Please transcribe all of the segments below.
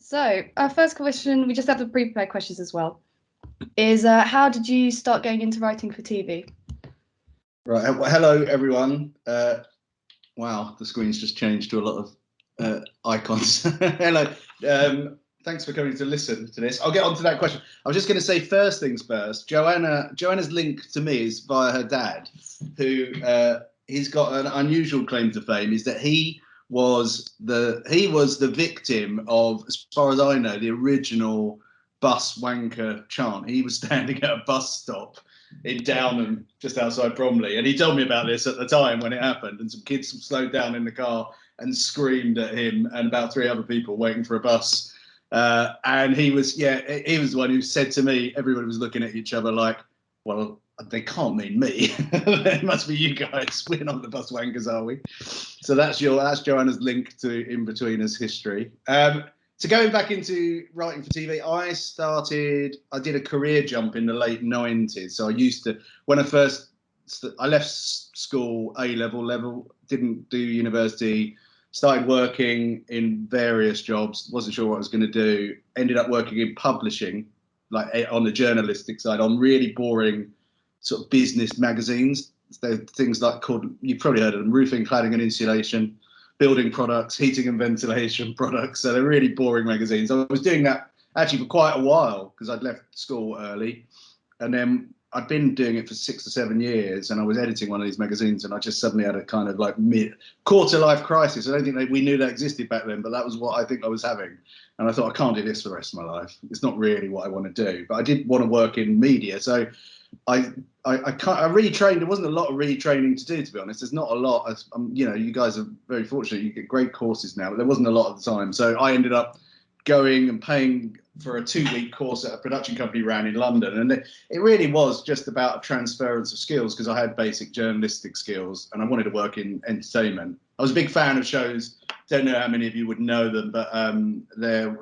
So our first question, we just have the pre-prepared questions as well, is how did you start going into writing for TV? Right. Well, hello, everyone. Wow, the screen's just changed to a lot of icons. Hello. Thanks for coming to listen to this. I'll get on to that question. I was just going to say, first things first, Joanna's link to me is via her dad, who he's got an unusual claim to fame, is that he was the victim of, as far as I know, the original bus wanker chant. He was standing at a bus stop in Downham, just outside Bromley, and he told me about this at the time when it happened, and some kids slowed down in the car and screamed at him and about 3 other people waiting for a bus. And he was the one who said to me, everybody was looking at each other like, well, they can't mean me. It must be you guys. We're not the bus wankers, are we? So that's Joanna's link to Inbetweeners history. So going back into writing for TV, I did a career jump in the late 90s. So I left school, A-level, didn't do university, started working in various jobs, wasn't sure what I was going to do, ended up working in publishing, like on the journalistic side, on really boring sort of business magazines. So things like you've probably heard of them, roofing, cladding and insulation, building products, heating and ventilation products. So they're really boring magazines. I was doing that actually for quite a while because I'd left school early, and then I'd been doing it for 6 or 7 years, and I was editing one of these magazines, and I just suddenly had a kind of like quarter life crisis. I don't think we knew that existed back then, but that was what I think I was having. And I thought, I can't do this for the rest of my life. It's not really what I want to do, but I did want to work in media. So I retrained. There wasn't a lot of retraining to do, to be honest. There's not a lot. You guys are very fortunate. You get great courses now, but there wasn't a lot at the time. So I ended up going and paying for a 2-week course at a production company ran in London, and it really was just about a transference of skills because I had basic journalistic skills and I wanted to work in entertainment. I was a big fan of shows. Don't know how many of you would know them, but they're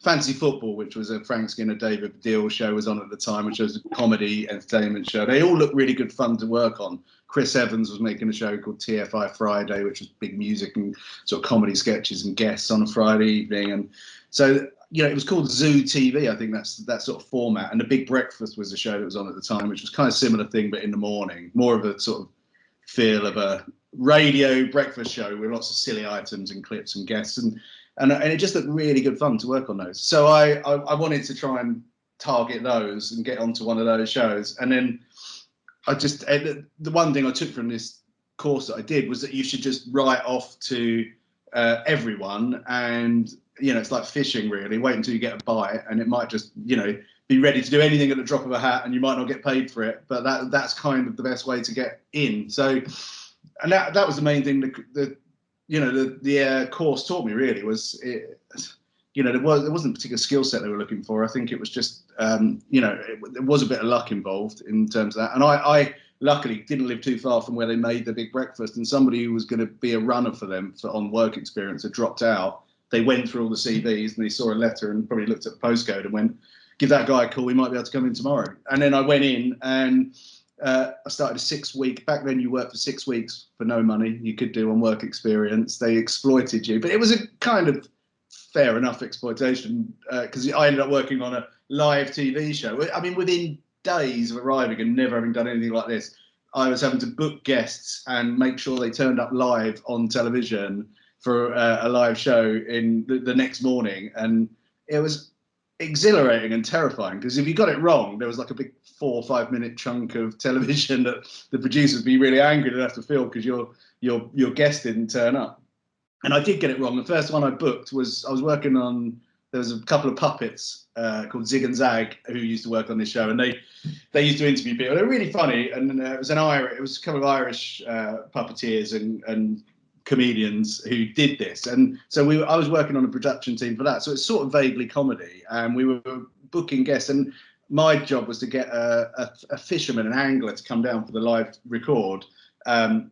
Fantasy Football, which was a Frank Skinner, David Baddiel show, was on at the time, which was a comedy entertainment show. They all looked really good fun to work on. Chris Evans was making a show called TFI Friday, which was big music and sort of comedy sketches and guests on a Friday evening. And so, it was called Zoo TV. I think that's that sort of format. And The Big Breakfast was a show that was on at the time, which was kind of similar thing, but in the morning, more of a sort of feel of a radio breakfast show with lots of silly items and clips and guests, and it just looked really good fun to work on those. So I wanted to try and target those and get onto one of those shows. And then the one thing I took from this course that I did was that you should just write off to everyone, and it's like fishing really. Wait until you get a bite, and it might just be ready to do anything at the drop of a hat, and you might not get paid for it, but that's kind of the best way to get in. So, and that was the main thing the course taught me really was there wasn't a particular skill set they were looking for. I think it was just there was a bit of luck involved in terms of that, and I luckily didn't live too far from where they made The Big Breakfast, and somebody who was going to be a runner for them on work experience had dropped out. They went through all the CVs and they saw a letter and probably looked at the postcode and went, give that guy a call, we might be able to come in tomorrow. And then I went in and I started a 6-week. Back then you worked for 6 weeks for no money. You could do on work experience. They exploited you, but it was a kind of fair enough exploitation because I ended up working on a live TV show. I mean, within days of arriving and never having done anything like this, I was having to book guests and make sure they turned up live on television for a live show in the next morning. And it was exhilarating and terrifying because if you got it wrong, there was like a big 4 or 5 minute chunk of television that the producers would be really angry to have to fill because your guest didn't turn up. And I did get it wrong. The first one I booked was I was working on. There was a couple of puppets called Zig and Zag who used to work on this show, and they used to interview people. They're really funny, and it was a couple of Irish puppeteers and comedians who did this, and so I was working on a production team for that. So it's sort of vaguely comedy, and we were booking guests, and my job was to get a fisherman, an angler, to come down for the live record the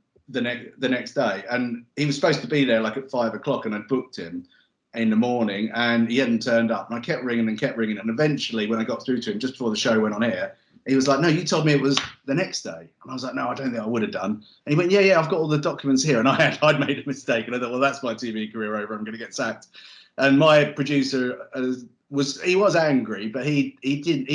next day, and he was supposed to be there like at 5 o'clock, and I booked him in the morning, and he hadn't turned up, and I kept ringing, and eventually when I got through to him just before the show went on air, He was like, no, you told me it was the next day. And I was like, no, I don't think I would have done. And he went, yeah, I've got all the documents here. And I'd made a mistake. And I thought, well, that's my TV career over. I'm going to get sacked. And my producer was angry, but he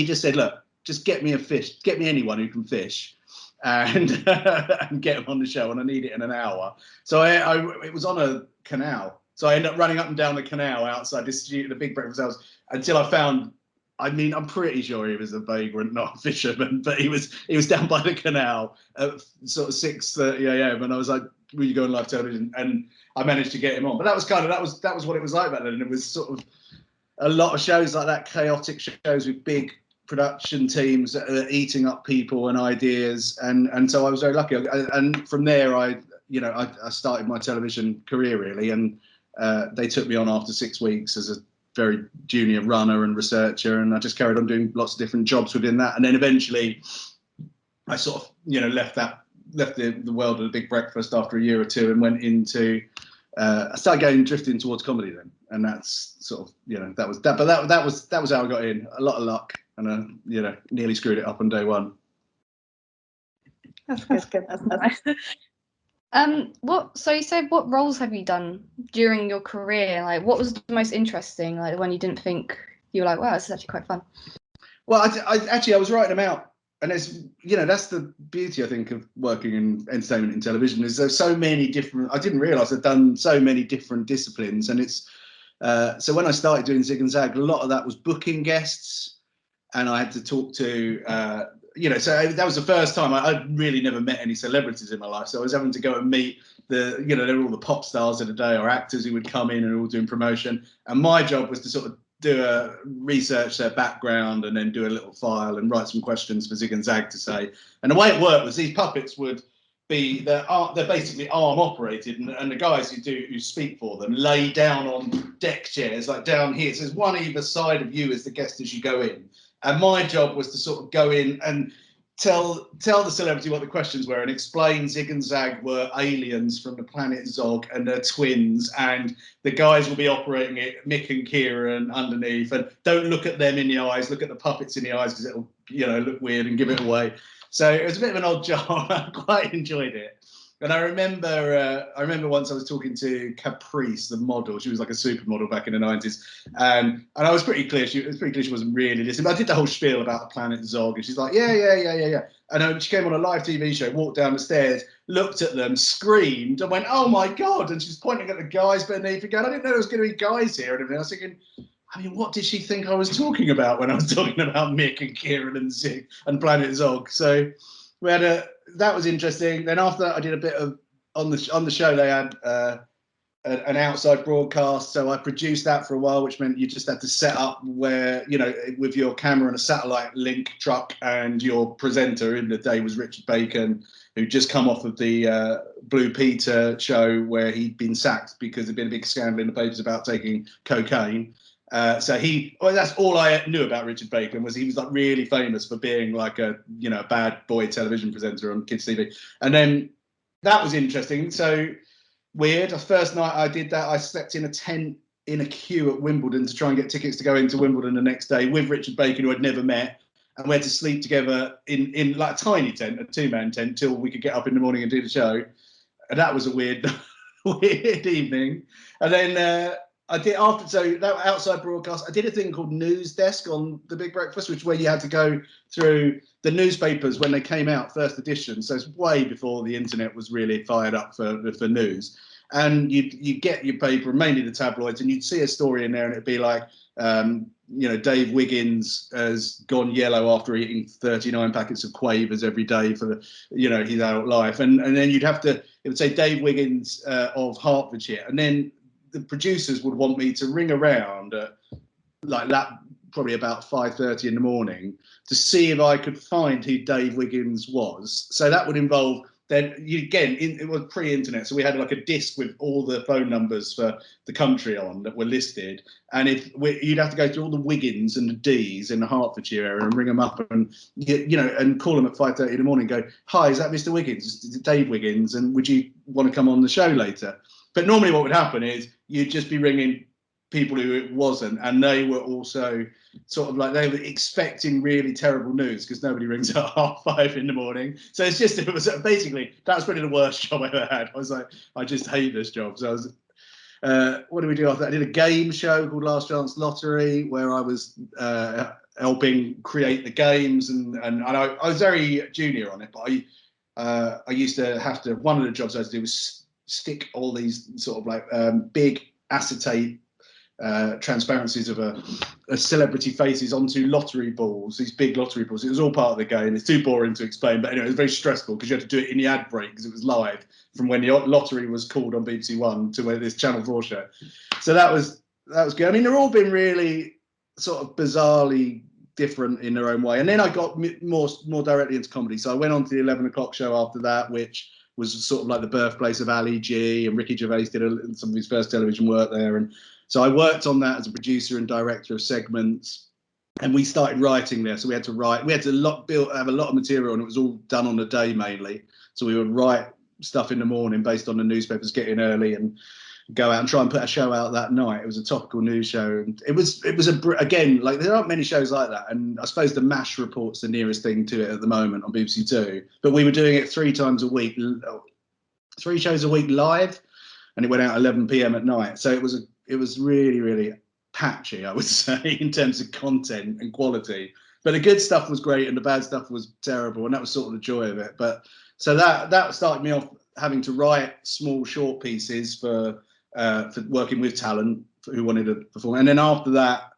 just said, look, just get me a fish, get me anyone who can fish, and and get him on the show. And I need it in an hour. So it was on a canal. So I ended up running up and down the canal outside this studio, the Big Breakfast House, until I found. I mean, I'm pretty sure he was a vagrant, not a fisherman, but he was down by the canal at sort of 6:30 a.m. And I was like, "Will you go on live television?" And I managed to get him on. But that was what it was like back then. And it was sort of a lot of shows like that, chaotic shows with big production teams that are eating up people and ideas. And so I was very lucky. And from there, I started my television career really. And they took me on after 6 weeks as a very junior runner and researcher, and I just carried on doing lots of different jobs within that. And then eventually I sort of left the world of the Big Breakfast after a year or two and went into I started drifting towards comedy then, and that's sort of that was that, but that was how I got in. A lot of luck, and nearly screwed it up on day one. That's good. That's nice. So you said, what roles have you done during your career? Like, what was the most interesting? Like, when you didn't think, you were like, wow, this is actually quite fun. Well, I was writing them out, and it's that's the beauty I think of working in entertainment and television is there's so many different. I didn't realise I'd done so many different disciplines, and it's so when I started doing Zig and Zag, a lot of that was booking guests, and I had to talk to. So that was the first time I'd really never met any celebrities in my life. So I was having to go and meet they were all the pop stars of the day or actors who would come in and all doing promotion. And my job was to sort of research their background and then do a little file and write some questions for Zig and Zag to say. And the way it worked was these puppets would they're basically arm operated, and the guys who speak for them lay down on deck chairs like down here. So there's one either side of you as the guest as you go in. And my job was to sort of go in and tell the celebrity what the questions were and explain Zig and Zag were aliens from the planet Zog and they're twins, and the guys will be operating it, Mick and Kieran underneath, and don't look at them in the eyes, look at the puppets in the eyes because it'll look weird and give it away. So it was a bit of an odd job. I quite enjoyed it. And I remember once I was talking to Caprice, the model. She was like a supermodel back in the 90s, and I was pretty clear. It was pretty clear she wasn't really listening. But I did the whole spiel about the planet Zog, and she's like, yeah. And she came on a live TV show, walked down the stairs, looked at them, screamed, and went, "Oh my God!" And she's pointing at the guys beneath, and going, "I didn't know there was going to be guys here." And everything. I was thinking, I mean, what did she think I was talking about when I was talking about Mick and Kieran and Zig and Planet Zog? So we had that was interesting. Then after that, I did a bit of on the show. They had an outside broadcast, so I produced that for a while, which meant you just had to set up where with your camera and a satellite link truck, and your presenter in the day was Richard Bacon, who'd just come off of the Blue Peter show where he'd been sacked because there'd been a big scandal in the papers about taking cocaine. So that's all I knew about Richard Bacon, was he was like really famous for being like a bad boy television presenter on kids TV. And then that was interesting. So weird. The first night I did that, I slept in a tent in a queue at Wimbledon to try and get tickets to go into Wimbledon the next day with Richard Bacon, who I'd never met, and we had to sleep together in like a tiny tent, a 2-man tent, till we could get up in the morning and do the show. And that was a weird evening. And then I did that outside broadcast. I did a thing called News Desk on the Big Breakfast, which is where you had to go through the newspapers when they came out, first edition. So it's way before the internet was really fired up for news. And you get your paper, mainly the tabloids, and you'd see a story in there, and it'd be like, Dave Wiggins has gone yellow after eating 39 packets of Quavers every day for his adult life, and then it would say Dave Wiggins of Hertfordshire, and then the producers would want me to ring around at like that, probably about 5:30 in the morning, to see if I could find who Dave Wiggins was. So that would involve it was pre-internet, so we had like a disc with all the phone numbers for the country on that were listed, and you'd have to go through all the Wiggins and the D's in the Hertfordshire area and ring them up and and call them at 5:30 in the morning and go, "Hi, is that Mr. Wiggins? Is it Dave Wiggins? And would you want to come on the show later?" But normally what would happen is you'd just be ringing people who it wasn't, and they were also sort of like, they were expecting really terrible news because nobody rings at 5:30 in the morning. So it was basically, that was probably the worst job I ever had. I was like, I just hate this job. So I was, what did we do after that? I did a game show called Last Chance Lottery, where I was helping create the games, and I was very junior on it, but I used to have to, one of the jobs I had to do was stick all these sort of like big acetate transparencies of a celebrity faces onto lottery balls, these big lottery balls. It was all part of the game. It's too boring to explain, but anyway, it was very stressful because you had to do it in the ad break because it was live from when the lottery was called on BBC One to this Channel 4 show. So that was good. I mean, they've all been really sort of bizarrely different in their own way. And then I got more directly into comedy. So I went on to the 11 o'clock show after that, which was sort of like the birthplace of Ali G, and Ricky Gervais did some of his first television work there. And so I worked on that as a producer and director of segments, and we started writing there. So we had to write, have a lot of material, and it was all done on the day mainly. So we would write stuff in the morning based on the newspapers getting early, and go out and try and put a show out that night. It was a topical news show, and it was again, like, there aren't many shows like that, and I suppose the MASH report's the nearest thing to it at the moment on BBC Two. But we were doing it 3 times a week, 3 shows a week live, and it went out 11 p.m. at night. So it was really, really patchy, I would say, in terms of content and quality. But the good stuff was great, and the bad stuff was terrible, and that was sort of the joy of it. But so that started me off having to write small short pieces for working with talent who wanted to perform. And then after that,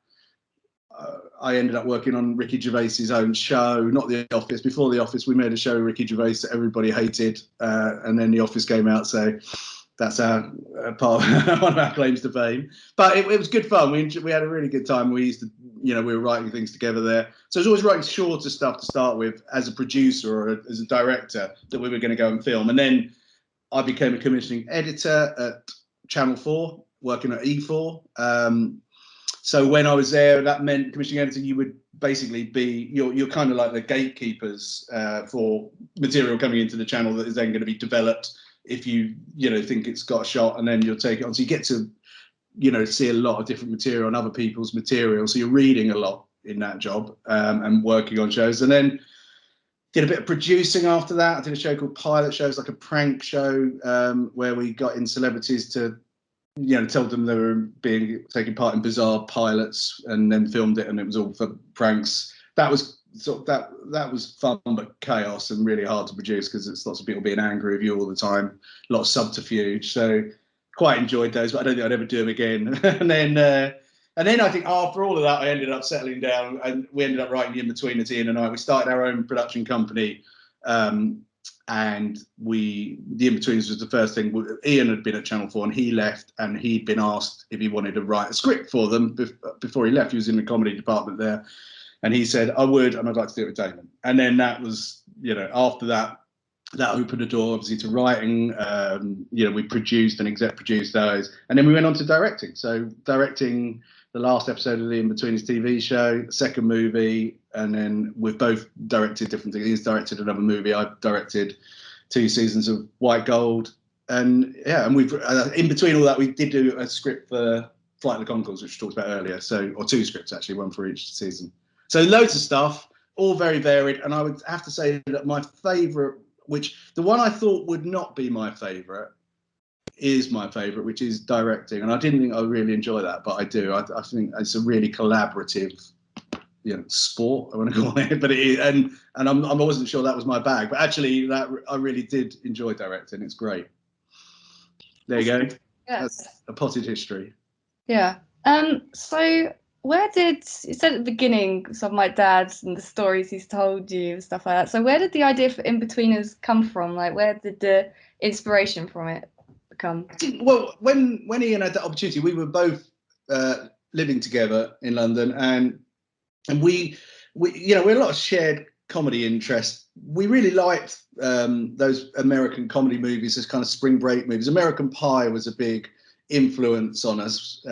I ended up working on Ricky Gervais's own show, not The Office. Before The Office, we made a show with Ricky Gervais that everybody hated, and then The Office came out, so that's our part of one of our claims to fame. But it was good fun. We had a really good time. We used to, we were writing things together there. So I was always writing shorter stuff to start with as a producer or as a director that we were going to go and film. And then I became a commissioning editor at Channel 4, working at E4. So when I was there, that meant commissioning editor, you would basically be, you're kind of like the gatekeepers for material coming into the channel that is then going to be developed if you think it's got a shot, and then you'll take it on. So you get to see a lot of different material and other people's material. So you're reading a lot in that job, and working on shows. And then did a bit of producing after that. I did a show called Pilot Shows, like a prank show, where we got in celebrities to told them they were taking part in bizarre pilots, and then filmed it, and it was all for pranks. That was that was fun, but chaos and really hard to produce because it's lots of people being angry with you all the time, a lot of subterfuge. So quite enjoyed those, but I don't think I'd ever do them again. and then I think after all of that, I ended up settling down, and we ended up writing the Inbetweeners, Ian and I. We started our own production company, and the Inbetweeners was the first thing. Ian had been at Channel 4 and he left, and he'd been asked if he wanted to write a script for them before he left. He was in the comedy department there, and he said, I would, and I'd like to do it with Damon. And then that was, after that opened the door obviously to writing. We produced and exec produced those, and then we went on to directing. So directing the last episode of the Inbetweeners TV show, the second movie, and then we've both directed different things. He's directed another movie. I've directed 2 seasons of White Gold, and we've in between all that, we did do a script for Flight of the Conchords, which we talked about earlier. So, or 2 scripts actually, 1 for each season. So loads of stuff, all very varied. And I would have to say that my favourite, the one I thought would not be my favourite, is my favourite, which is directing. And I didn't think I would really enjoy that, but I do. I think it's a really collaborative, sport, I want to call it. But it is, and I wasn't sure that was my bag, but actually that I really did enjoy directing. It's great. There you go. Yeah. That's a potted history. Yeah. So where did, you said at the beginning, some of my dad's and the stories he's told you and stuff like that. So where did the idea for Inbetweeners come from? Like, where did the inspiration from it come? Well, when Ian had that opportunity, we were both living together in London, and we we had a lot of shared comedy interests. We really liked those American comedy movies, those kind of spring break movies. American Pie was a big influence on us,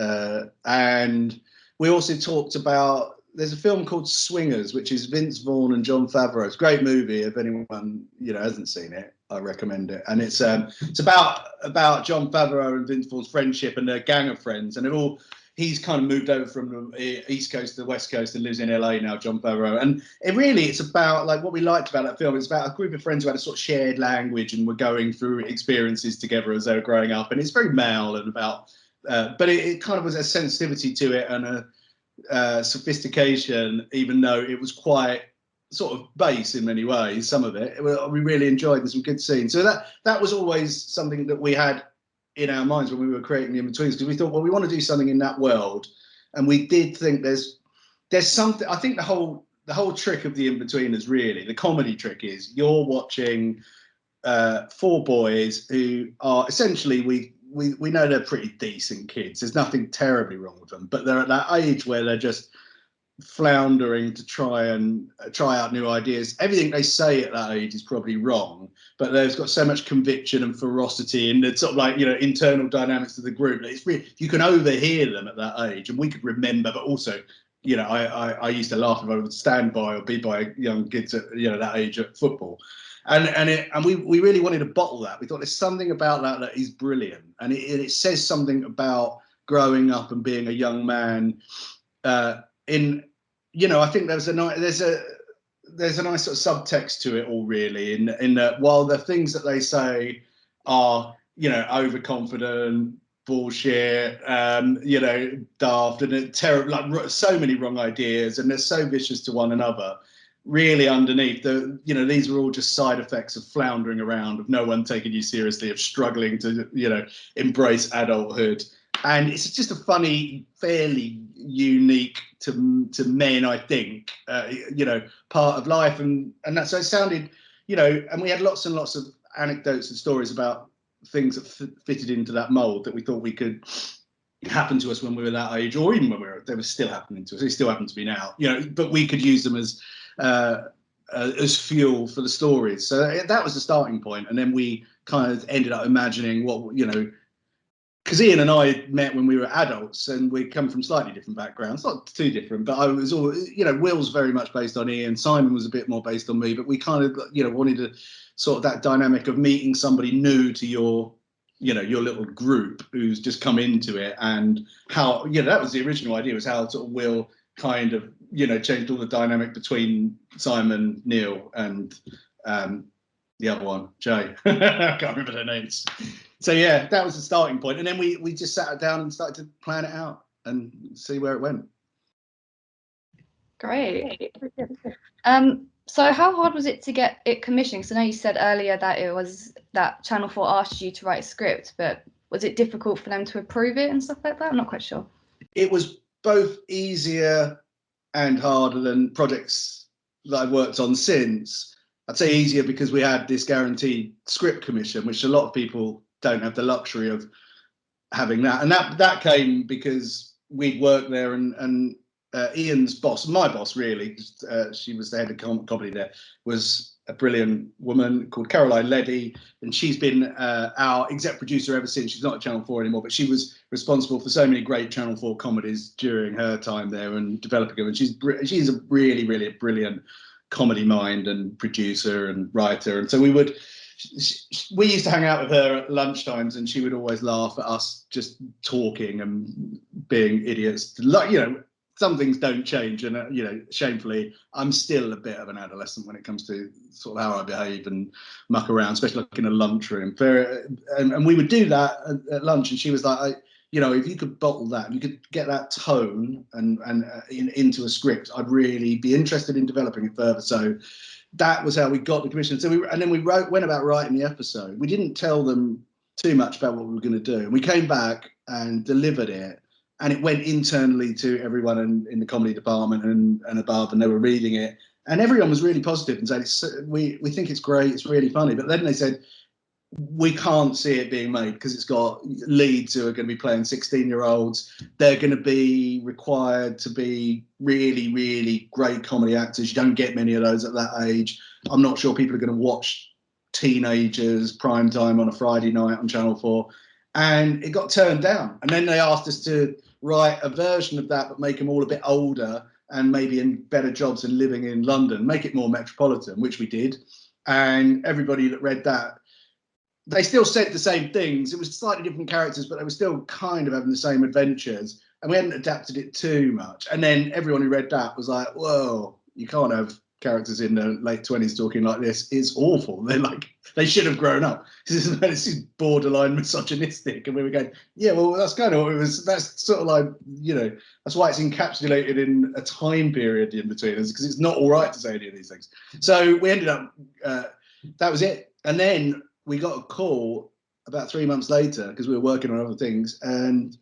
and we also talked about, there's a film called Swingers, which is Vince Vaughn and Jon Favreau. It's a great movie. If anyone hasn't seen it, I recommend it. And it's about Jon Favreau and Vince Vaughn's friendship and their gang of friends, and he's kind of moved over from the East Coast to the West Coast and lives in LA now, John Favreau. And it's about, like, what we liked about that film. It's about a group of friends who had a sort of shared language and were going through experiences together as they were growing up. And it's very male and about, but it kind of was a sensitivity to it and a sophistication, even though it was quite sort of base in many ways. Some of it we really enjoyed. There's some good scenes. So that was always something that we had in our minds when we were creating the Inbetweeners, because we thought, well, we want to do something in that world, and we did think there's something. I think the whole trick of the Inbetweeners, really, the comedy trick, is you're watching 4 boys who are essentially, we know they're pretty decent kids. There's nothing terribly wrong with them, but they're at that age where they're just floundering to try out new ideas. Everything they say at that age is probably wrong, but they've got so much conviction and ferocity and the sort of, like, internal dynamics of the group that it's really, you can overhear them at that age. And we could remember, but also, I used to laugh if I would stand by or be by young kids at that age at football. And we really wanted to bottle that. We thought there's something about that is brilliant, and it says something about growing up and being a young man. I think there's a nice sort of subtext to it all, really, in that while the things that they say are overconfident, bullshit, daft, and terrible, like so many wrong ideas, and they're so vicious to one another. Really, underneath these are all just side effects of floundering around, of no one taking you seriously, of struggling to embrace adulthood. And it's just a funny, fairly unique to men, I think, part of life, and that. So it sounded, and we had lots and lots of anecdotes and stories about things that fitted into that mold that we thought we could happen to us when we were that age, or even when they were still happening to us. They still happen to be now, but we could use them as fuel for the stories. So that was the starting point, and then we kind of ended up imagining what because Ian and I met when we were adults, and we come from slightly different backgrounds, not too different, but I was all, Will's very much based on Ian, Simon was a bit more based on me, but we kind of, wanted to sort of that dynamic of meeting somebody new to your little group who's just come into it, and how, that was the original idea, was how sort of Will kind of, changed all the dynamic between Simon, Neil, and the other one, Jay. I can't remember their names. So yeah, that was the starting point, and then we just sat down and started to plan it out and see where it went. Great. So how hard was it to get it commissioned? Because I know you said earlier that it was that Channel 4 asked you to write a script, but was it difficult for them to approve it and stuff like that? I'm not quite sure. It was both easier and harder than projects that I've worked on since. I'd say easier because we had this guaranteed script commission, which a lot of people don't have the luxury of having that. And that came because we'd worked there, and Ian's boss, my boss really, she was the head of comedy there, was a brilliant woman called Caroline Leddy, and she's been our exec producer ever since. She's not at Channel 4 anymore, but she was responsible for so many great Channel 4 comedies during her time there and developing them. And she's a really, really brilliant comedy mind and producer and writer. And so we used to hang out with her at lunchtimes, and she would always laugh at us just talking and being idiots. Some things don't change, and shamefully, I'm still a bit of an adolescent when it comes to sort of how I behave and muck around, especially like in a lunchroom. And we would do that at lunch, and she was like, if you could bottle that, you could get that tone and into a script, I'd really be interested in developing it further. So that was how we got the commission. So we went about writing the episode. We didn't tell them too much about what we were going to do. And we came back and delivered it. And it went internally to everyone in the comedy department and above, and they were reading it. And everyone was really positive and said, we think it's great, it's really funny. But then they said, we can't see it being made because it's got leads who are going to be playing 16-year-olds. They're going to be required to be really, really great comedy actors. You don't get many of those at that age. I'm not sure people are going to watch teenagers prime time on a Friday night on Channel 4. And it got turned down. And then they asked us to write a version of that, but make them all a bit older and maybe in better jobs and living in London, make it more metropolitan, which we did. And everybody that read that, they still said the same things. It was slightly different characters, but they were still kind of having the same adventures. and we hadn't adapted it too much. And then everyone who read that was like, whoa, you can't have characters in their late 20s talking like this. It's awful. They're like, they should have grown up. This is borderline misogynistic. And we were going, yeah, well, that's kind of what it was. That's sort of like, you know, that's why it's encapsulated in a time period, the Inbetweeners, because it's not all right to say any of these things. So we ended up, that was it. And then we got a call about 3 months later, because we were working on other things, and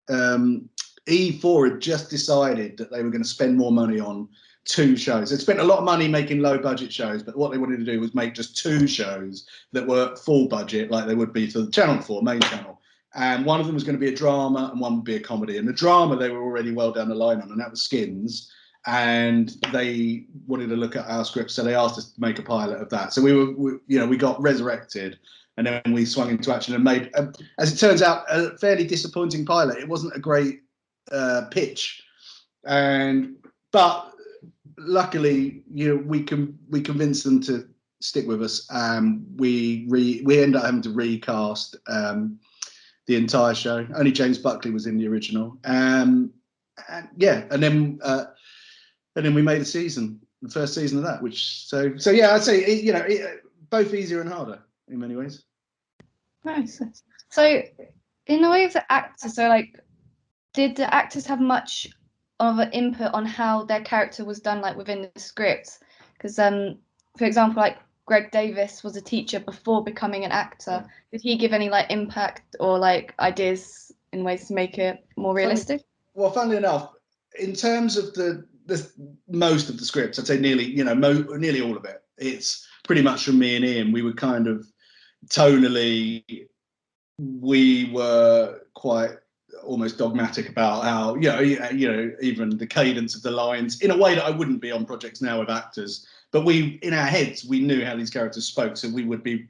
E4 had just decided that they were going to spend more money on 2 shows. They'd spent a lot of money making low budget shows, but what they wanted to do was make just 2 shows that were full budget, like they would be for the Channel 4 main channel. And one of them was going to be a drama and one would be a comedy. And the drama they were already well down the line on, and that was Skins. And they wanted to look at our script, so they asked us to make a pilot of that. So we got resurrected, and then we swung into action and made, as it turns out, a fairly disappointing pilot. It wasn't a great pitch, but luckily, we convinced them to stick with us. We ended up having to recast the entire show. Only James Buckley was in the original, and then we made the first season of that. So yeah, I'd say both easier and harder in many ways. Nice. So, in the way of the actors, so like, did the actors have much of an input on how their character was done, like within the script? Because, for example, like Greg Davis was a teacher before becoming an actor. Did he give any like impact or like ideas in ways to make it more realistic? Well, funnily enough, in terms of the most of the scripts, I'd say nearly all of it. It's pretty much from me and Ian. We were kind of tonally, we were quite almost dogmatic about how even the cadence of the lines, in a way that I wouldn't be on projects now with actors, but in our heads we knew how these characters spoke, so we would be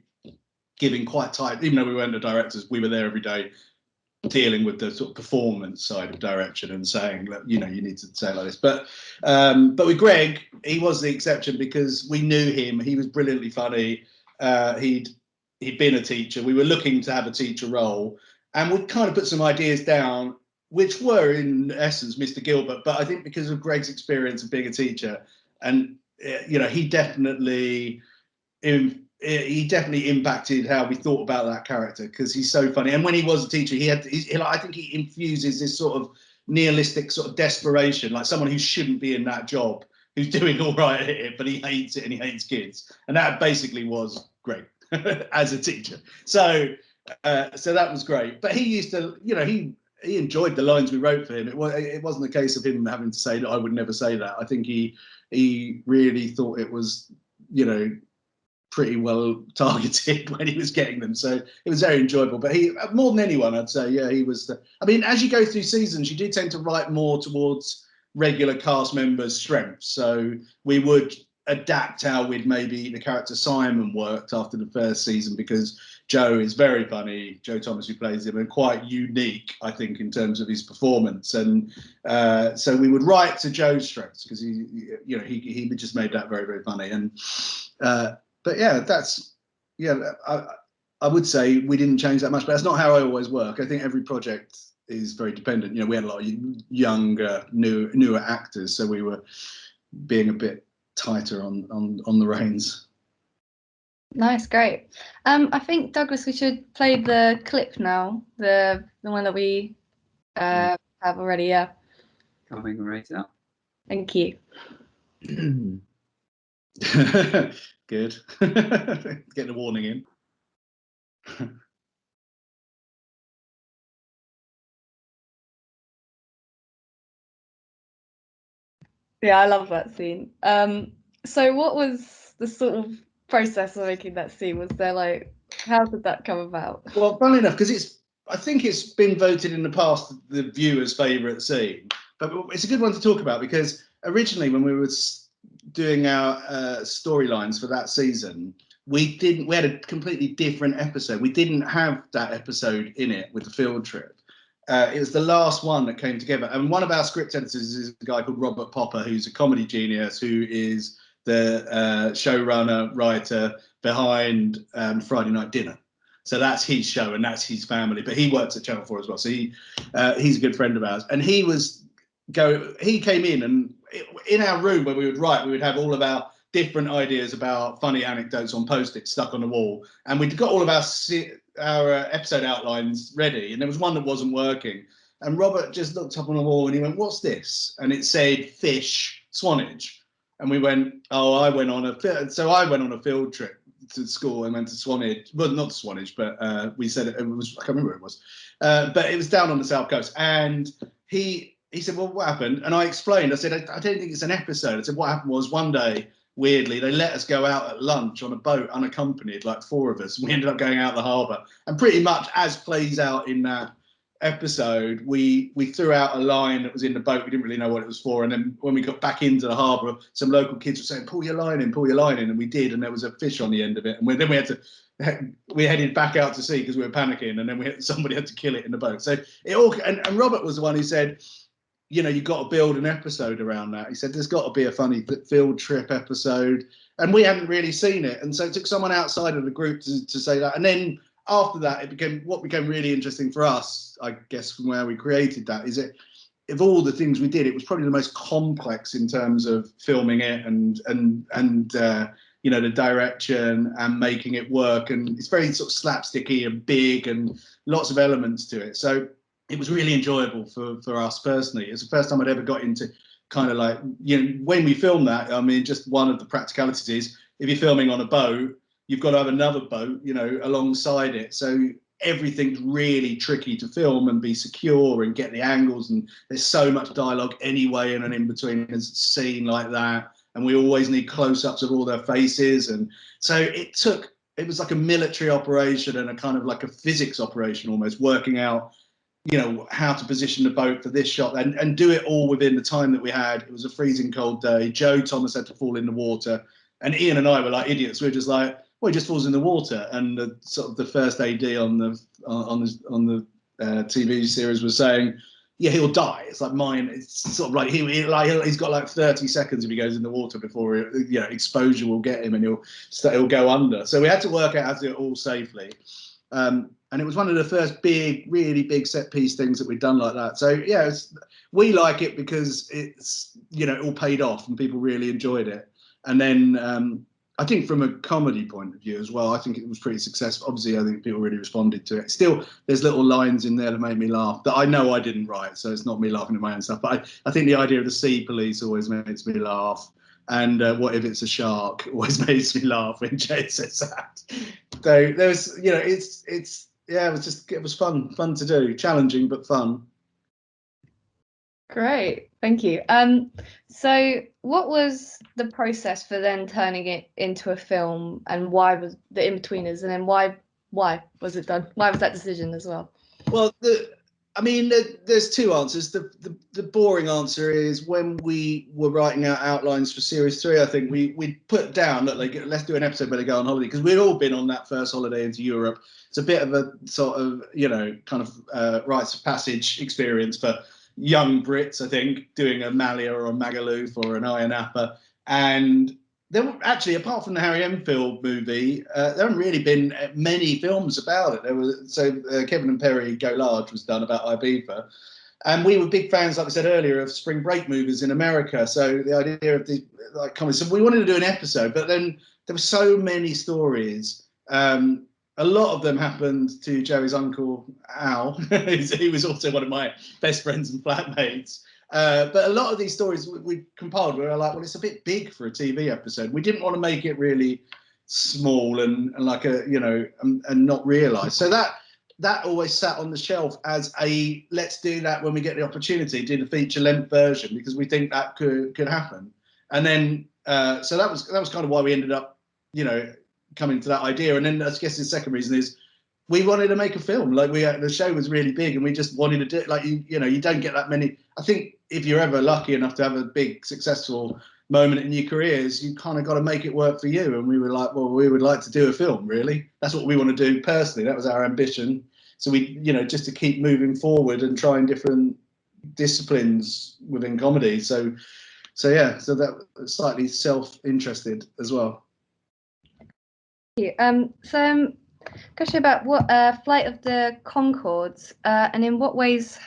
giving quite tight, even though we weren't the directors, we were there every day dealing with the sort of performance side of direction and saying, look, you need to say it like this. But with Greg, he was the exception because we knew him. He was brilliantly funny. He'd been a teacher. We were looking to have a teacher role, and we kind of put some ideas down, which were in essence Mr. Gilbert. But I think because of Greg's experience of being a teacher, and he definitely impacted how we thought about that character, because he's so funny. And when he was a teacher, I think he infuses this sort of nihilistic sort of desperation, like someone who shouldn't be in that job, who's doing all right at it, but he hates it and he hates kids. And that basically was Greg as a teacher. So that was great. But he used to, he enjoyed the lines we wrote for him. It wasn't a case of him having to say that I would never say that. I think he really thought it was, pretty well targeted when he was getting them, so it was very enjoyable. But he, more than anyone, I'd say, he was as you go through seasons, you do tend to write more towards regular cast members' strengths, so we would adapt how maybe the character Simon worked after the first season, because Joe is very funny, Joe Thomas, who plays him, and quite unique, I think, in terms of his performance. And so we would write to Joe's strengths, because he just made that very, very funny. And but I would say we didn't change that much, but that's not how I always work. I think every project is very dependent. We had a lot of younger, newer actors, so we were being a bit tighter on the reins. Nice, great. I think, Douglas, we should play the clip now, the one that we have already. Yeah. Coming right up. Thank you. Good. Getting a warning in. Yeah, I love that scene. So what was the sort of process of making that scene? Was there how did that come about? Well, funnily enough, because I think it's been voted in the past the viewer's favourite scene, but it's a good one to talk about, because originally when we were doing our storylines for that season, we had a completely different episode. We didn't have that episode in it with the field trip. It was the last one that came together. And one of our script editors is a guy called Robert Popper, who's a comedy genius, who is the showrunner, writer behind Friday Night Dinner. So that's his show and that's his family. But he works at Channel 4 as well. So he's a good friend of ours. And he came in, and in our room where we would write, we would have all of our different ideas about funny anecdotes on post-its stuck on the wall. And we'd got all of our episode outlines ready. And there was one that wasn't working. And Robert just looked up on the wall and he went, "What's this?" And it said fish, Swanage. And we went, "Oh, I went on a field trip to school and went to Swanage." Well, not to Swanage, but we said it was, I can't remember where it was. But it was down on the south coast. And he said, "Well, what happened?" And I explained. I said, I don't think it's an episode. I said, what happened was one day, weirdly, they let us go out at lunch on a boat unaccompanied, like 4 of us. And we ended up going out the harbour. And pretty much as plays out in that episode, we threw out a line that was in the boat. We didn't really know what it was for. And then when we got back into the harbour, some local kids were saying, pull your line in. And we did. And there was a fish on the end of it. And then we headed back out to sea because we were panicking. And then somebody had to kill it in the boat. So and Robert was the one who said, you've got to build an episode around that. He said, there's got to be a funny field trip episode. And we hadn't really seen it. And so it took someone outside of the group to say that. And then after that, what became really interesting for us, I guess, from where we created that, is that of all the things we did, it was probably the most complex in terms of filming it and the direction and making it work. And it's very sort of slapsticky and big and lots of elements to it. So it was really enjoyable for us personally. It's the first time I'd ever got into kind of like, when we filmed that, I mean, just one of the practicalities is if you're filming on a boat, you've got to have another boat, alongside it. So everything's really tricky to film and be secure and get the angles. And there's so much dialogue anyway in an in-between scene like that. And we always need close-ups of all their faces. And so it was like a military operation and a kind of like a physics operation almost, working out, how to position the boat for this shot and do it all within the time that we had. It was a freezing cold day. Joe Thomas had to fall in the water. And Ian and I were like idiots. We were just like, well, he just falls in the water. And the first AD on the TV series was saying, yeah, he'll die. It's like mine. It's sort of like he's got like 30 seconds if he goes in the water before exposure will get him and he'll go under. So we had to work out how to do it all safely. And it was one of the first really big set piece things that we'd done like that. So yeah, we like it because it's it all paid off and people really enjoyed it. And then I think from a comedy point of view as well, I think it was pretty successful. Obviously, I think people really responded to it. Still, there's little lines in there that made me laugh that I know I didn't write, so it's not me laughing at my own stuff. But I think the idea of the sea police always makes me laugh. And what if it's a shark always makes me laugh when Jay says that. So there's, it was fun to do, challenging but fun. Great, thank you. So what was the process for then turning it into a film, and why was the Inbetweeners, and then why was it done? Why was that decision as well? Well, there's two answers. The boring answer is when we were writing out outlines for series 3, I think we put down, look, let's do an episode where they go on holiday, because we'd all been on that first holiday into Europe. It's a bit of a sort of, kind of rites of passage experience for young Brits, I think, doing a Malia or a Magaluf or an Ayia Napa. And there were actually, apart from the Harry Enfield movie, there haven't really been many films about it. Kevin and Perry Go Large was done about Ibiza. And we were big fans, like I said earlier, of spring break movies in America. So the idea of the comedy, so we wanted to do an episode, but then there were so many stories. A lot of them happened to Joey's uncle, Al. He was also one of my best friends and flatmates. But a lot of these stories we compiled, we were like, well, it's a bit big for a TV episode. We didn't want to make it really small and like and not realise. So that always sat on the shelf as let's do that when we get the opportunity, do the feature length version, because we think that could happen. And then so that was kind of why we ended up, coming to that idea. And then I guess the second reason is we wanted to make a film. Like the show was really big and we just wanted to do it. Like, you don't get that many. I think if you're ever lucky enough to have a big successful moment in your careers, you kind of got to make it work for you. And we were like, well, we would like to do a film, really. That's what we want to do personally. That was our ambition. So we, just to keep moving forward and trying different disciplines within comedy. So that was slightly self-interested as well. So Question about what Flight of the Conchords, and in what ways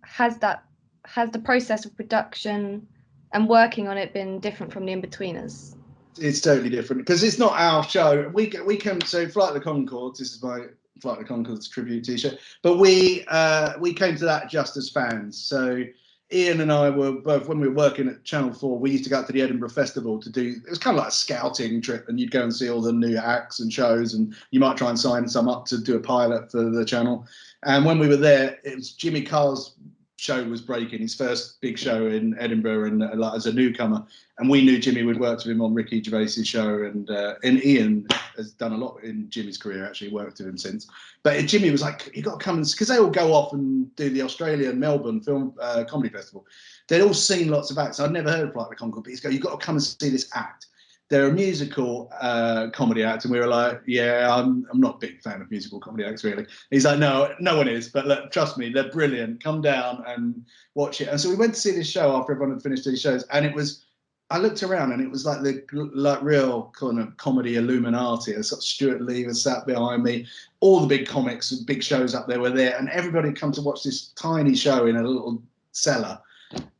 has the process of production and working on it been different from the Inbetweeners? It's totally different because it's not our show. We came, so Flight of the Conchords. This is my Flight of the Conchords tribute T-shirt. But we came to that just as fans. So Ian and I were both, when we were working at Channel 4, we used to go out to the Edinburgh Festival to do, it was kind of like a scouting trip, and you'd go and see all the new acts and shows, and you might try and sign some up to do a pilot for the channel. And when we were there, it was Jimmy Carr's show was breaking, his first big show in Edinburgh, and like, as a newcomer, and we knew Jimmy. We'd worked with him on Ricky Gervais's show, and Ian has done a lot in Jimmy's career, actually worked with him since. But Jimmy was like, you got to come, and because they all go off and do the Australian Melbourne Film Comedy Festival, they'd all seen lots of acts. I'd never heard of Flight of the Conchords, but he's go, you got to come and see this act. They're a musical comedy act, and we were like, yeah, I'm not a big fan of musical comedy acts, really. He's like, no one is, but look, trust me, they're brilliant. Come down and watch it. And so we went to see this show after everyone had finished these shows, and it was, I looked around and it was like the real kind of comedy Illuminati. Sort of Stuart Lee was sat behind me, all the big comics and big shows up there were there, and everybody had come to watch this tiny show in a little cellar.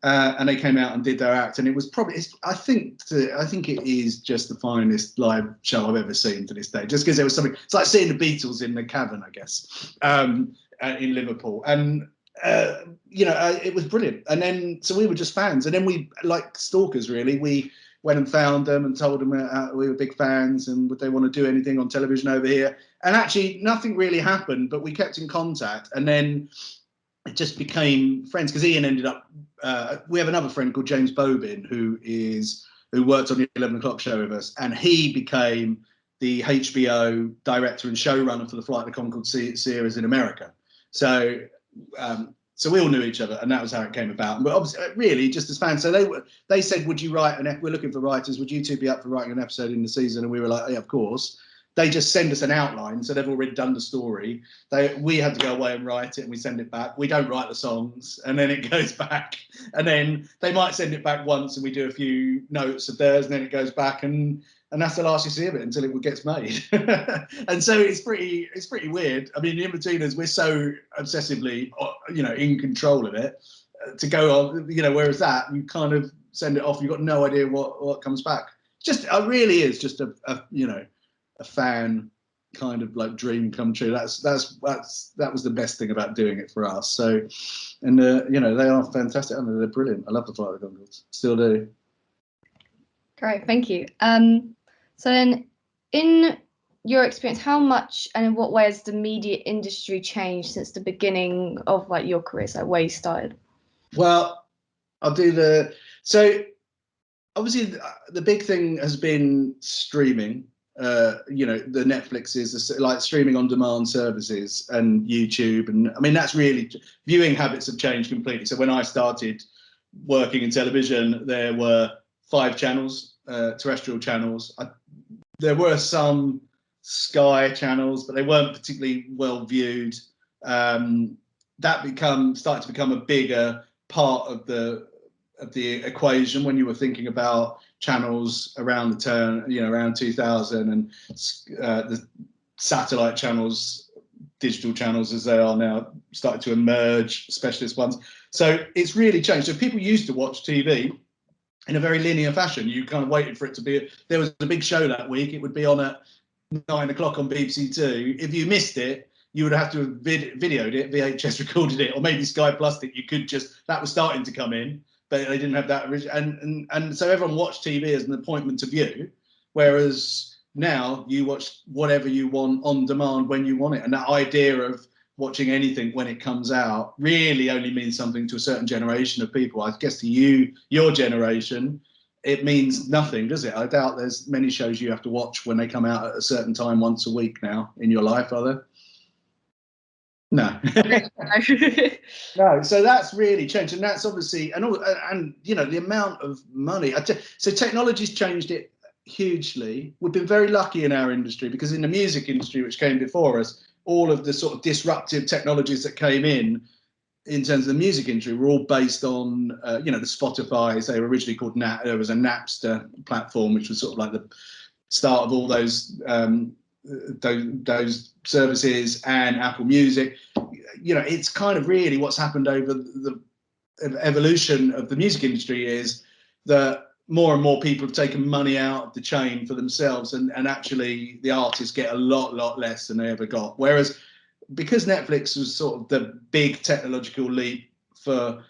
And they came out and did their act, and it was probably, I think it is just the finest live show I've ever seen to this day, just because there was something, it's like seeing the Beatles in the Cavern, I guess, in Liverpool. And it was brilliant. And then so we were just fans, and then we, like stalkers really, we went and found them and told them we were big fans and would they want to do anything on television over here. And actually nothing really happened, but we kept in contact, and then it just became friends, because Ian ended up, we have another friend called James Bobin who worked on the 11 o'clock show with us, and he became the HBO director and showrunner for the Flight of the Conchords series in America. So we all knew each other, and that was how it came about. But obviously, really, just as fans. So they said, would you write we're looking for writers, would you two be up for writing an episode in the season? And we were like, yeah, of course. They just send us an outline, so they've already done the story. We had to go away and write it, and we send it back. We don't write the songs, and then it goes back. And then they might send it back once, and we do a few notes of theirs, and then it goes back, and that's the last you see of it until it gets made. And so it's pretty weird. I mean, in Inbetweeners, we're so obsessively, in control of it to go on, whereas that, you kind of send it off, you've got no idea what comes back. It really is just a fan kind of like dream come true. That was the best thing about doing it for us. So, and they are fantastic. They're brilliant. I love the Flight of the Conchords. Still do. Great, thank you. So then, in your experience, how much and in what way has the media industry changed since the beginning of like your career, so where you started? Well, I'll do so obviously the big thing has been streaming. The Netflixes, like streaming on demand services, and YouTube, and I mean that's really, viewing habits have changed completely. So when I started working in television, there were 5 channels, terrestrial channels. There were some Sky channels, but they weren't particularly well viewed. That started to become a bigger part of the equation when you were thinking about channels around the turn, around 2000, and the satellite channels, digital channels as they are now, started to emerge, specialist ones. So it's really changed. So people used to watch TV in a very linear fashion. You kind of waited for it to be, there was a big show that week, it would be on at 9 o'clock on BBC Two. If you missed it, you would have to have videoed it, VHS recorded it, or maybe Sky Plus it. You could that was starting to come in, but they didn't have that original, and so everyone watched TV as an appointment to view, whereas now you watch whatever you want on demand when you want it. And that idea of watching anything when it comes out really only means something to a certain generation of people. I guess to your generation, it means nothing, does it? I doubt there's many shows you have to watch when they come out at a certain time once a week now in your life, are there? No. No, so that's really changed, and that's obviously, and the amount of money. So technology's changed it hugely. We've been very lucky in our industry, because in the music industry, which came before us, all of the sort of disruptive technologies that came in terms of the music industry were all based on the Spotify's. They were originally called there was a Napster platform, which was sort of like the start of all those those services and Apple Music. It's kind of really what's happened over the evolution of the music industry is that more and more people have taken money out of the chain for themselves, and actually the artists get a lot less than they ever got. Whereas because Netflix was sort of the big technological leap for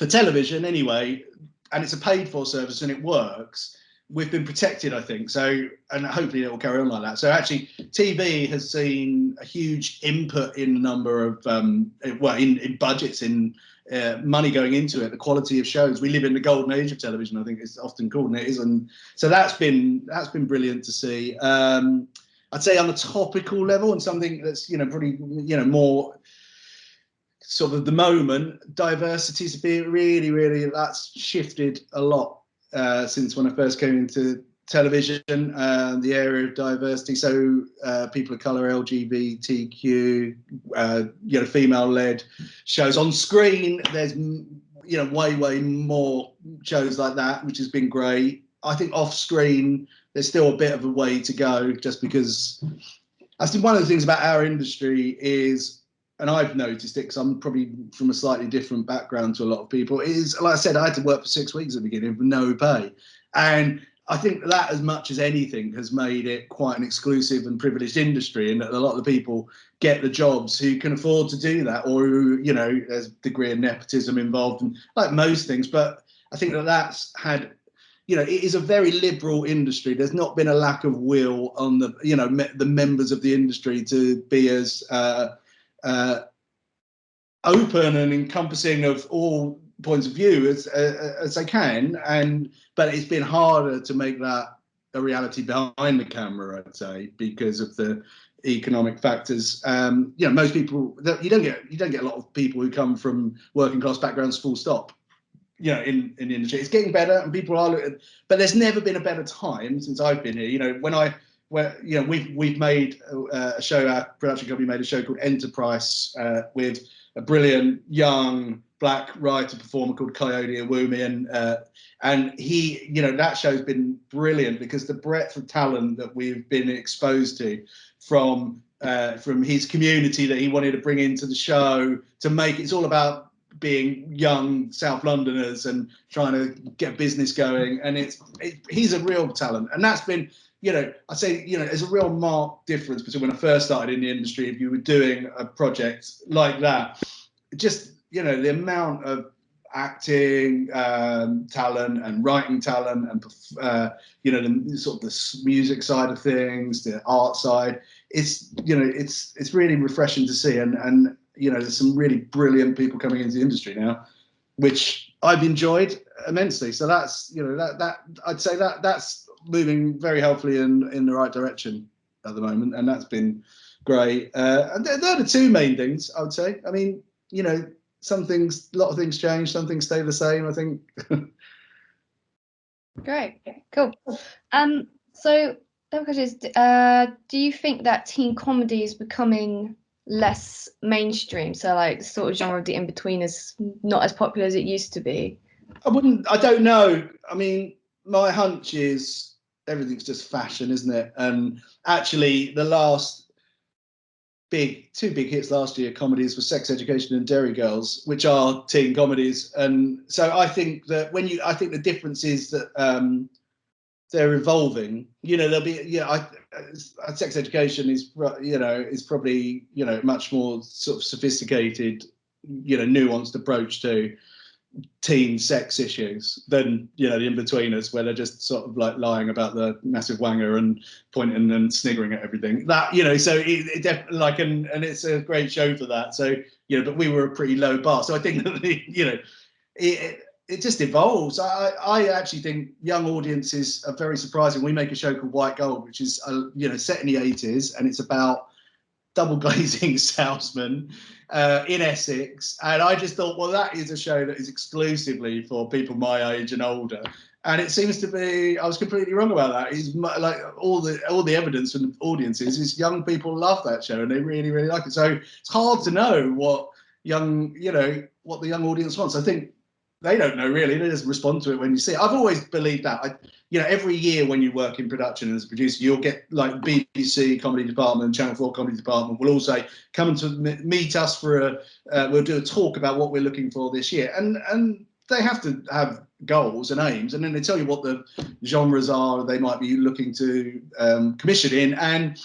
television anyway, and it's a paid for service and it works, we've been protected, I think. So, and hopefully it will carry on like that. So actually TV has seen a huge input in the number of in budgets, in money going into it, the quality of shows. We live in the golden age of television, I think it's often called, and it is. And so that's been brilliant to see. I'd say on a topical level, and something that's pretty more sort of the moment, diversity's been really that's shifted a lot since when I first came into television, the area of diversity. So people of colour, LGBTQ, female-led shows on screen. There's way more shows like that, which has been great. I think off screen there's still a bit of a way to go, just because I think one of the things about our industry is, and I've noticed it because I'm probably from a slightly different background to a lot of people, is, like I said, I had to work for 6 weeks at the beginning with no pay. And I think that, as much as anything, has made it quite an exclusive and privileged industry, and that a lot of the people get the jobs who can afford to do that, or who, there's a degree of nepotism involved, and like most things. But I think that's had, it is a very liberal industry. There's not been a lack of will on the members of the industry to be as open and encompassing of all points of view as they can, but it's been harder to make that a reality behind the camera, I'd say, because of the economic factors. Most people, you don't get a lot of people who come from working class backgrounds, full stop. In the industry, it's getting better, and people are looking, but there's never been a better time since I've been here. We've made a show, our production company made a show called Enterprise with a brilliant young black writer performer called Coyote Awumi, and he, that show's been brilliant because the breadth of talent that we've been exposed to from his community that he wanted to bring into the show to make it's all about being young South Londoners and trying to get business going, and he's a real talent, and that's been, I'd say, there's a real marked difference between when I first started in the industry. If you were doing a project like that, just the amount of acting talent and writing talent and the sort of the music side of things, the art side, it's really refreshing to see, and there's some really brilliant people coming into the industry now, which I've enjoyed immensely. So that's that I'd say that's moving very helpfully in the right direction at the moment, and that's been great. And they're the two main things, I would say. I mean, some things, a lot of things change, some things stay the same, I think. Great, cool. So the question is, do you think that teen comedy is becoming less mainstream? So like the sort of genre of the Inbetweeners not as popular as it used to be? I don't know. I mean, my hunch is everything's just fashion, isn't it? And actually the last two big hits last year comedies were Sex Education and Derry Girls, which are teen comedies. And so I think that I think the difference is that they're evolving. There'll be Sex Education is probably much more sort of sophisticated, nuanced approach to teen sex issues than the Inbetweeners, where they're just sort of like lying about the massive wanger and pointing and sniggering at everything. That so it definitely, like, and it's a great show for that. So but we were a pretty low bar. So I think that it just evolves. I actually think young audiences are very surprising. We make a show called White Gold, which is set in the 80s, and it's about double glazing salesman in Essex, and I just thought, well, that is a show that is exclusively for people my age and older, and it seems to be, I was completely wrong about that. It's like all the evidence from the audiences is young people love that show and they really like it. So it's hard to know what the young audience wants. I think they don't know really. They just respond to it when you see it. I've always believed that. Every year when you work in production as a producer, you'll get like BBC comedy department, Channel 4 comedy department will all say, come and to meet us for we'll do a talk about what we're looking for this year. And they have to have goals and aims, and then they tell you what the genres are they might be looking to commission in. And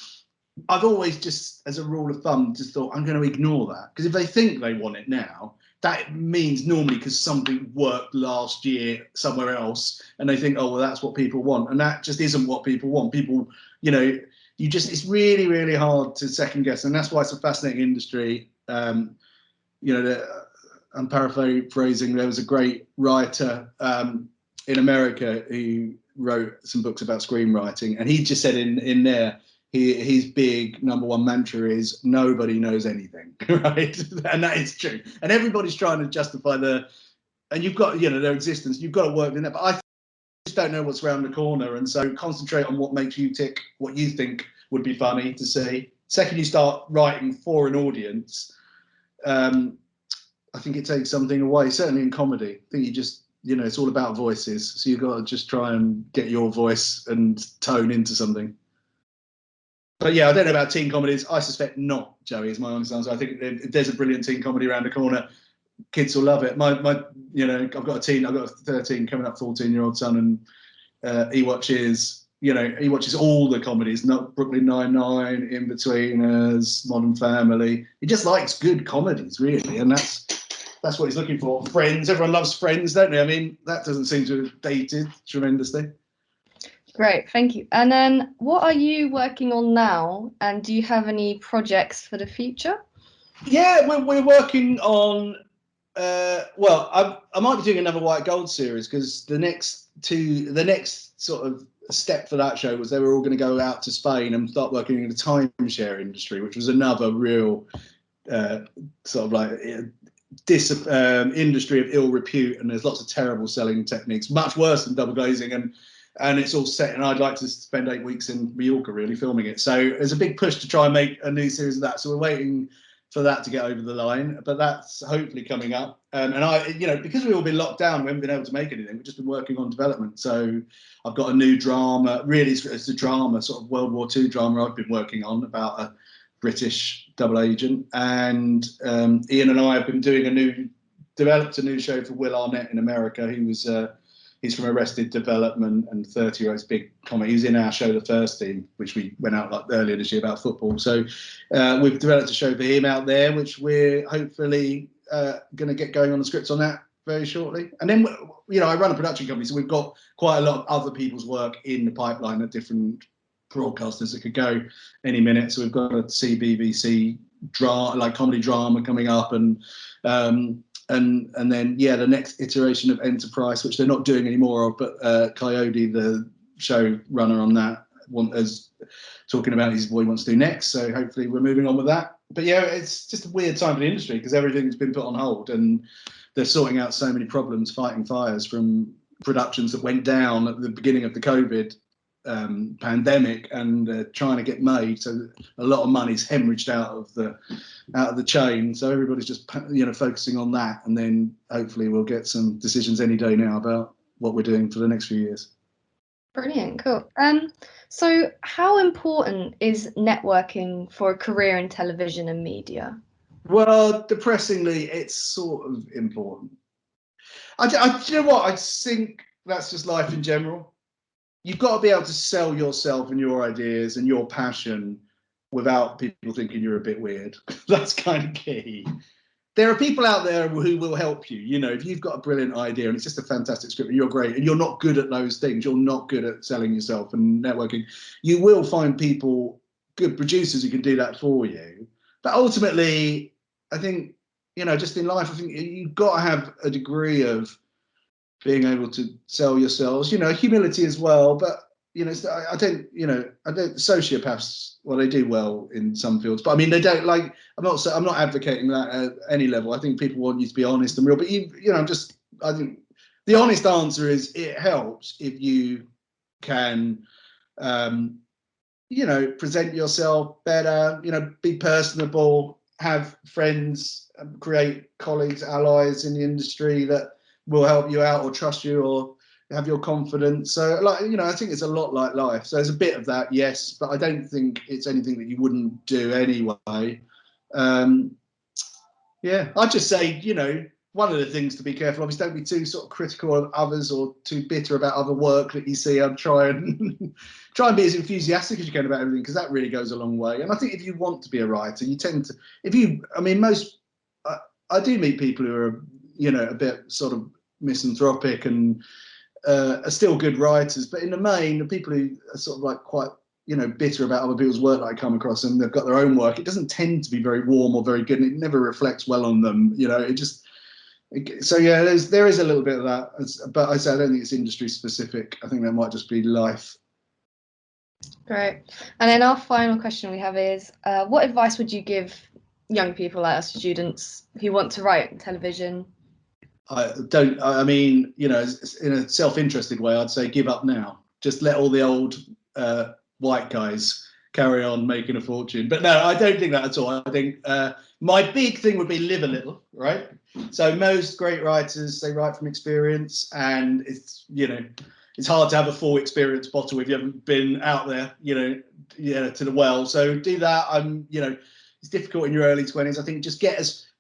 I've always just, as a rule of thumb, just thought I'm going to ignore that, because if they think they want it now, that means normally because something worked last year somewhere else, and they think, oh well, that's what people want, and that just isn't what people want. People, it's really, really hard to second guess, and that's why it's a fascinating industry. I'm paraphrasing. There was a great writer in America who wrote some books about screenwriting, and he just said in there, his big #1 mantra is nobody knows anything, right? And that is true. And everybody's trying to justify and you've got, their existence. You've got to work in that. But I just don't know what's around the corner. And so concentrate on what makes you tick, what you think would be funny to see. Second, you start writing for an audience, I think it takes something away, certainly in comedy. I think you just, it's all about voices. So you've got to just try and get your voice and tone into something. But yeah, I don't know about teen comedies. I suspect not, Joey, is my honest answer. I think if there's a brilliant teen comedy around the corner, kids will love it. I've got a 13 coming up 14-year-old son, and he watches all the comedies, not Brooklyn Nine-Nine, Inbetweeners, Modern Family. He just likes good comedies, really, and that's what he's looking for. Friends, everyone loves Friends, don't they? I mean, that doesn't seem to have dated tremendously. Great, thank you. And then what are you working on now? And do you have any projects for the future? Yeah, we're working on, I might be doing another White Gold series, because the next sort of step for that show was they were all going to go out to Spain and start working in the timeshare industry, which was another real sort of like industry of ill repute, and there's lots of terrible selling techniques, much worse than double glazing, and it's all set, and I'd like to spend 8 weeks in Mallorca really filming it. So there's a big push to try and make a new series of that. So we're waiting for that to get over the line, but that's hopefully coming up. And because we've all been locked down, we haven't been able to make anything. We've just been working on development. So I've got a new drama, really it's a drama, sort of World War II drama I've been working on about a British double agent. And Ian and I have been developed a new show for Will Arnett in America. He's from Arrested Development and 30 Rows, big comic. He was in our show, The First Team, which we went out like earlier this year about football. So we've developed a show for him out there, which we're hopefully going to get going on the scripts on that very shortly. And then, I run a production company, so we've got quite a lot of other people's work in the pipeline at different broadcasters that could go any minute. So we've got a CBBC comedy drama coming up, and then the next iteration of Enterprise, which they're not doing anymore of, but Coyote, the showrunner on that, is talking about what he wants to do next. So hopefully we're moving on with that. But yeah, it's just a weird time for the industry because everything's been put on hold, and they're sorting out so many problems, fighting fires from productions that went down at the beginning of the COVID pandemic, and trying to get made. So a lot of money's hemorrhaged out of the chain. So everybody's just focusing on that, and then hopefully we'll get some decisions any day now about what we're doing for the next few years. Brilliant, cool. So how important is networking for a career in television and media? Well, depressingly, it's sort of important. Do you know what? I think that's just life in general. You've got to be able to sell yourself and your ideas and your passion without people thinking you're a bit weird. That's kind of key. There are people out there who will help you. If you've got a brilliant idea and it's just a fantastic script and you're great and you're not good at those things, you're not good at selling yourself and networking, you will find people, good producers, who can do that for you. But ultimately, I think, just in life, I think you've got to have a degree of being able to sell yourselves, humility as well. But I don't sociopaths, well, they do well in some fields, but I mean, they don't like. I'm not advocating that at any level. I think people want you to be honest and real. But I think the honest answer is it helps if you can, present yourself better. Be personable, have friends, create colleagues, allies in the industry that will help you out or trust you or have your confidence. So, like, you know, I think it's a lot like life. So there's a bit of that, yes, but I don't think it's anything that you wouldn't do anyway. Yeah, I'd just say, you know, one of the things to be careful of is don't be too sort of critical of others or too bitter about other work that you see. I'd try and be as enthusiastic as you can about everything, because that really goes a long way. And I think if you want to be a writer, you tend to, I mean, I do meet people who are, you know, a bit sort of misanthropic and are still good writers, but in the main, the people who are sort of like quite, you know, bitter about other people's work that I come across, and they've got their own work, it doesn't tend to be very warm or very good, and it never reflects well on them, you know. So yeah, there is a little bit of that, but I say I don't think it's industry specific. I think that might just be life. Great. And then our final question we have is, what advice would you give young people, like us students, who want to write television? I mean, you know, in a self-interested way, I'd say give up now. Just let all the old white guys carry on making a fortune. But no, I don't think that at all. I think my big thing would be live a little, right? So most great writers, they write from experience, and it's, you know, it's hard to have a full experience bottle if you haven't been out there, you know, to the well. So do that. You know, it's difficult in your early 20s. I think just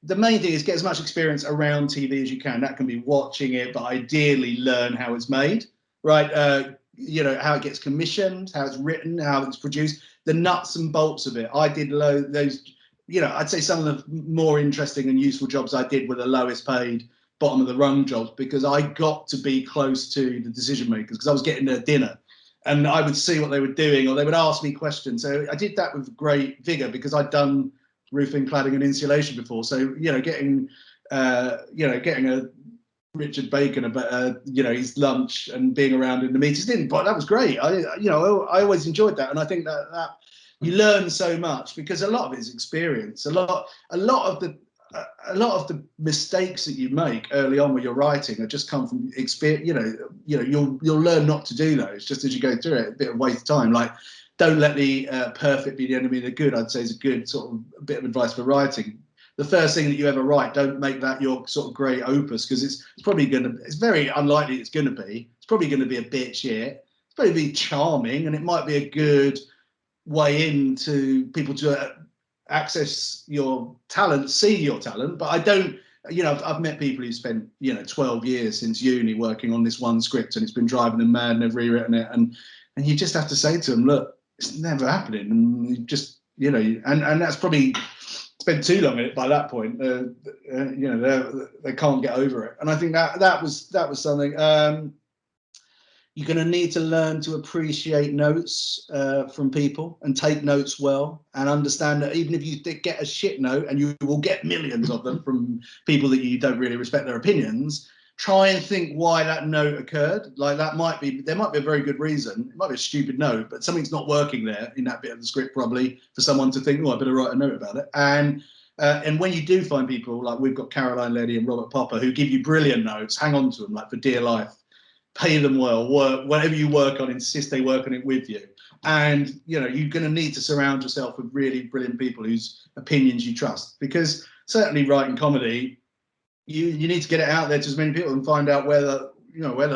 the main thing is get as much experience around TV as you can. That can be watching it, but ideally learn how it's made, right? You know, how it gets commissioned, how it's written, how it's produced, the nuts and bolts of it. I did those, you know, I'd say some of the more interesting and useful jobs I did were the lowest paid, bottom of the rung jobs, because I got to be close to the decision makers, because I was getting their dinner and I would see what they were doing, or they would ask me questions. So I did that with great vigor, because I'd done roofing, cladding and insulation before. So, you know, getting a Richard Bacon about, you know, his lunch and being around in the meetings, but that was great. I always enjoyed that. And I think that you learn so much, because a lot of it is experience. A lot of the mistakes that you make early on when you're writing are just come from experience. You'll learn not to do those just as you go through it. A bit of waste of time. Like, don't let the perfect be the enemy of the good, I'd say, is a good sort of a bit of advice for writing. The first thing that you ever write, don't make that your sort of great opus, because it's very unlikely it's going to be. It's probably going to be a bit shit. It's probably be charming, and it might be a good way into people to access your talent, see your talent. But I don't, you know, I've met people who spent, you know, 12 years since uni working on this one script, and it's been driving them mad, and they've rewritten it, and you just have to say to them, look, it's never happening, and you just, you know, and that's probably spent too long in it by that point. You know, they can't get over it, and I think that was something. You're going to need to learn to appreciate notes from people, and take notes well, and understand that even if you get a shit note, and you will get millions of them from people that you don't really respect their opinions, try and think why that note occurred. Like, there might be a very good reason. It might be a stupid note, but something's not working there in that bit of the script, probably, for someone to think, oh, I better write a note about it. And when you do find people, like we've got Caroline Leddy and Robert Popper, who give you brilliant notes, hang on to them, like, for dear life. Pay them well, whatever you work on, insist they work on it with you. And, you know, you're going to need to surround yourself with really brilliant people whose opinions you trust, because certainly writing comedy, you need to get it out there to as many people and find out where the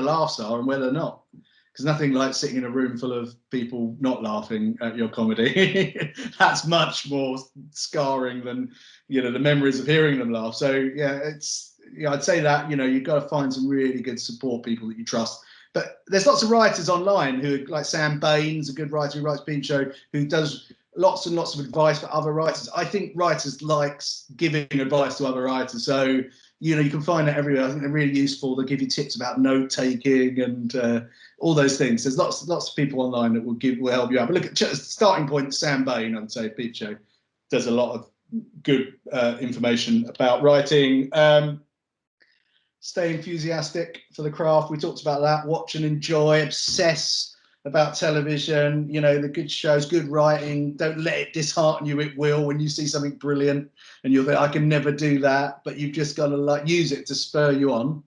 laughs are and where they're not. Because nothing like sitting in a room full of people not laughing at your comedy. That's much more scarring than, you know, the memories of hearing them laugh. So yeah, I'd say that, you know, you've got to find some really good support people that you trust. But there's lots of writers online who, like Sam Bain's a good writer who writes Peep Show, who does lots and lots of advice for other writers. I think writers like giving advice to other writers. So, you know, you can find that everywhere. I think they're really useful. They'll give you tips about note taking and all those things. There's lots of people online that will help you out. But look, at starting point, Sam Bain, I'd say, Peep Show, does a lot of good information about writing. Stay enthusiastic for the craft. We talked about that. Watch and enjoy. Obsess about television. You know, the good shows, good writing. Don't let it dishearten you. It will, when you see something brilliant and you'll think, I can never do that. But you've just got to, like, use it to spur you on.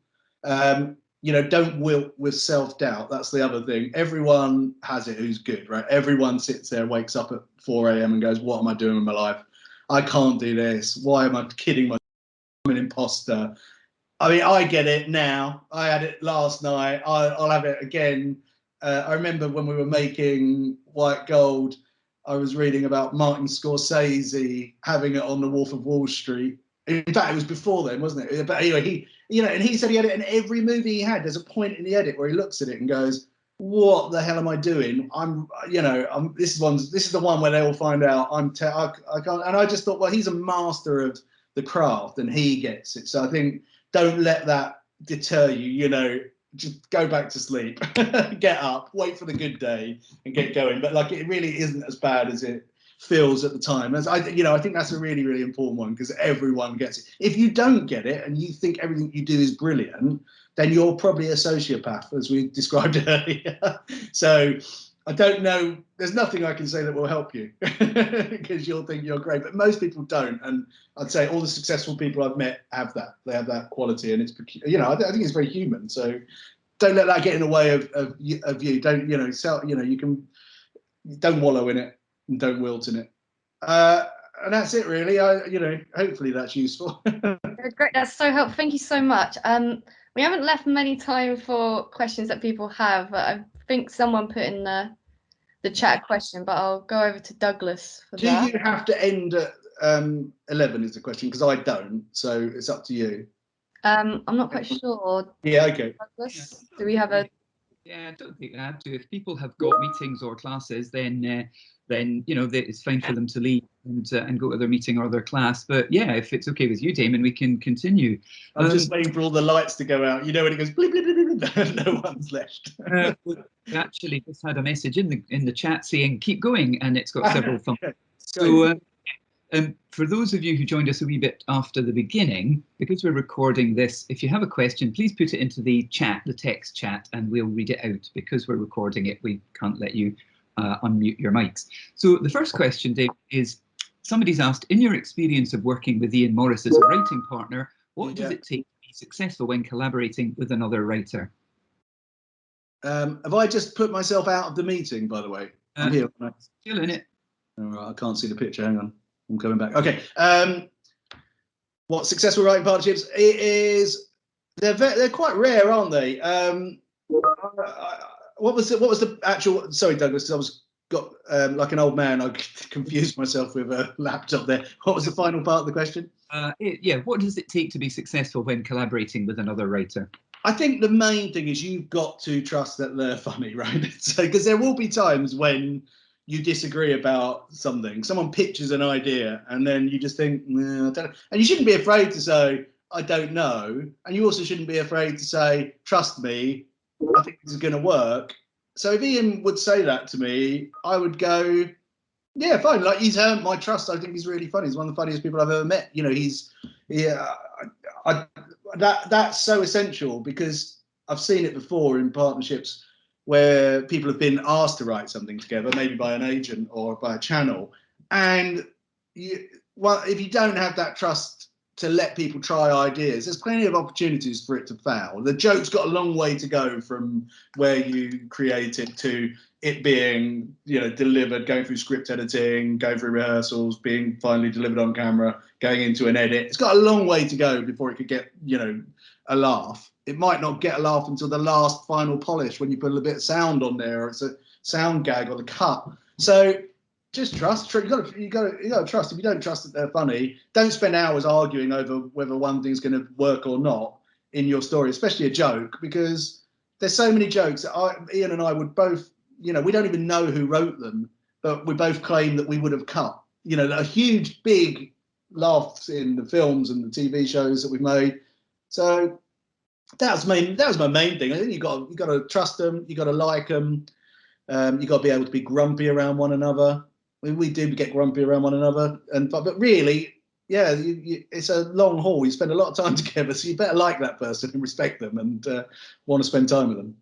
You know, don't wilt with self-doubt. That's the other thing. Everyone has it who's good, right? Everyone sits there, wakes up at 4 a.m. and goes, what am I doing with my life? I can't do this. Why am I kidding myself? I'm an imposter. I mean, I get it now. I had it last night. I'll have it again. I remember when we were making White Gold, I was reading about Martin Scorsese having it on The Wolf of Wall Street. In fact, it was before then, wasn't it? But anyway, and he said he had it in every movie he had. There's a point in the edit where he looks at it and goes, "What the hell am I doing? This is the one where they all find out I can't." And I just thought, well, he's a master of the craft, and he gets it. So I think don't let that deter you. Just go back to sleep, get up, wait for the good day, and get going. But like, it really isn't as bad as it feels at the time. As I think that's a really, really important one, because everyone gets it. If you don't get it and you think everything you do is brilliant, then you're probably a sociopath, as we described earlier. So I don't know. There's nothing I can say that will help you, because you'll think you're great, but most people don't. And I'd say all the successful people I've met have that. They have that quality, and it's I think it's very human. So don't let that get in the way of you. Don't you can don't wallow in it and don't wilt in it. And that's it, really. Hopefully that's useful. Great, that's so helpful. Thank you so much. We haven't left many time for questions that people have, but I think someone put in the chat question, but I'll go over to Douglas for Do that. you have to end at 11 is the question, because I don't, so it's up to you. I'm not quite sure. Yeah, okay. Douglas, do we have a... Yeah, I don't think I have to. If people have got meetings or classes, then it's fine for them to leave and go to their meeting or their class. But yeah, if it's okay with you, Damon, we can continue. I'm just waiting for all the lights to go out. When it goes blip, blip, blip, blip, no one's left. We actually just had a message in the chat saying keep going, and it's got several thumbs. So for those of you who joined us a wee bit after the beginning, because we're recording this, if you have a question, please put it into the chat, the text chat, and we'll read it out. Because we're recording it, we can't let you unmute your mics. So the first question, Dave, is somebody's asked, in your experience of working with Ian Morris as a writing partner, what does it take to be successful when collaborating with another writer? Have I just put myself out of the meeting, by the way? I'm here. Still in it. All right, I can't see the picture. Hang on. I'm coming back. Okay. What successful writing partnerships? They're quite rare, aren't they? What was the actual? Sorry, Douglas, I was got like an old man. I confused myself with a laptop there. What was the final part of the question? What does it take to be successful when collaborating with another writer? I think the main thing is you've got to trust that they're funny, right? So, because there will be times when you disagree about something. Someone pitches an idea and then you just think, I don't know. And you shouldn't be afraid to say, I don't know. And you also shouldn't be afraid to say, trust me, I think this is going to work. So if Ian would say that to me, I would go, yeah, fine. Like, he's earned my trust. I think he's really funny. He's one of the funniest people I've ever met. That's so essential, because I've seen it before in partnerships where people have been asked to write something together, maybe by an agent or by a channel. And if you don't have that trust to let people try ideas, there's plenty of opportunities for it to fail. The joke's got a long way to go from where you create it to it being, delivered, going through script editing, going through rehearsals, being finally delivered on camera, going into an edit. It's got a long way to go before it could get, a laugh. It might not get a laugh until the last final polish, when you put a little bit of sound on there, or it's a sound gag or the cut. So just trust. You got to trust. If you don't trust that they're funny, don't spend hours arguing over whether one thing's going to work or not in your story, especially a joke, because there's so many jokes that Ian and I would both, we don't even know who wrote them, but we both claim that we would have cut. A huge, big laughs in the films and the TV shows that we've made. So that was my main thing. I think you got to trust them. You got to like them. You got to be able to be grumpy around one another. We do get grumpy around one another, but really, yeah, it's a long haul. You spend a lot of time together, so you better like that person and respect them and want to spend time with them.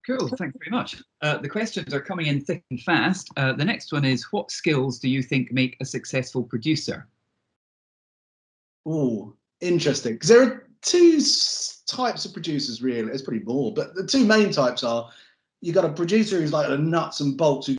Cool, thanks very much. The questions are coming in thick and fast. The next one is, what skills do you think make a successful producer? Oh, interesting. Because there are two types of producers, really. It's pretty broad, but the two main types are, you got a producer who's like the nuts and bolts,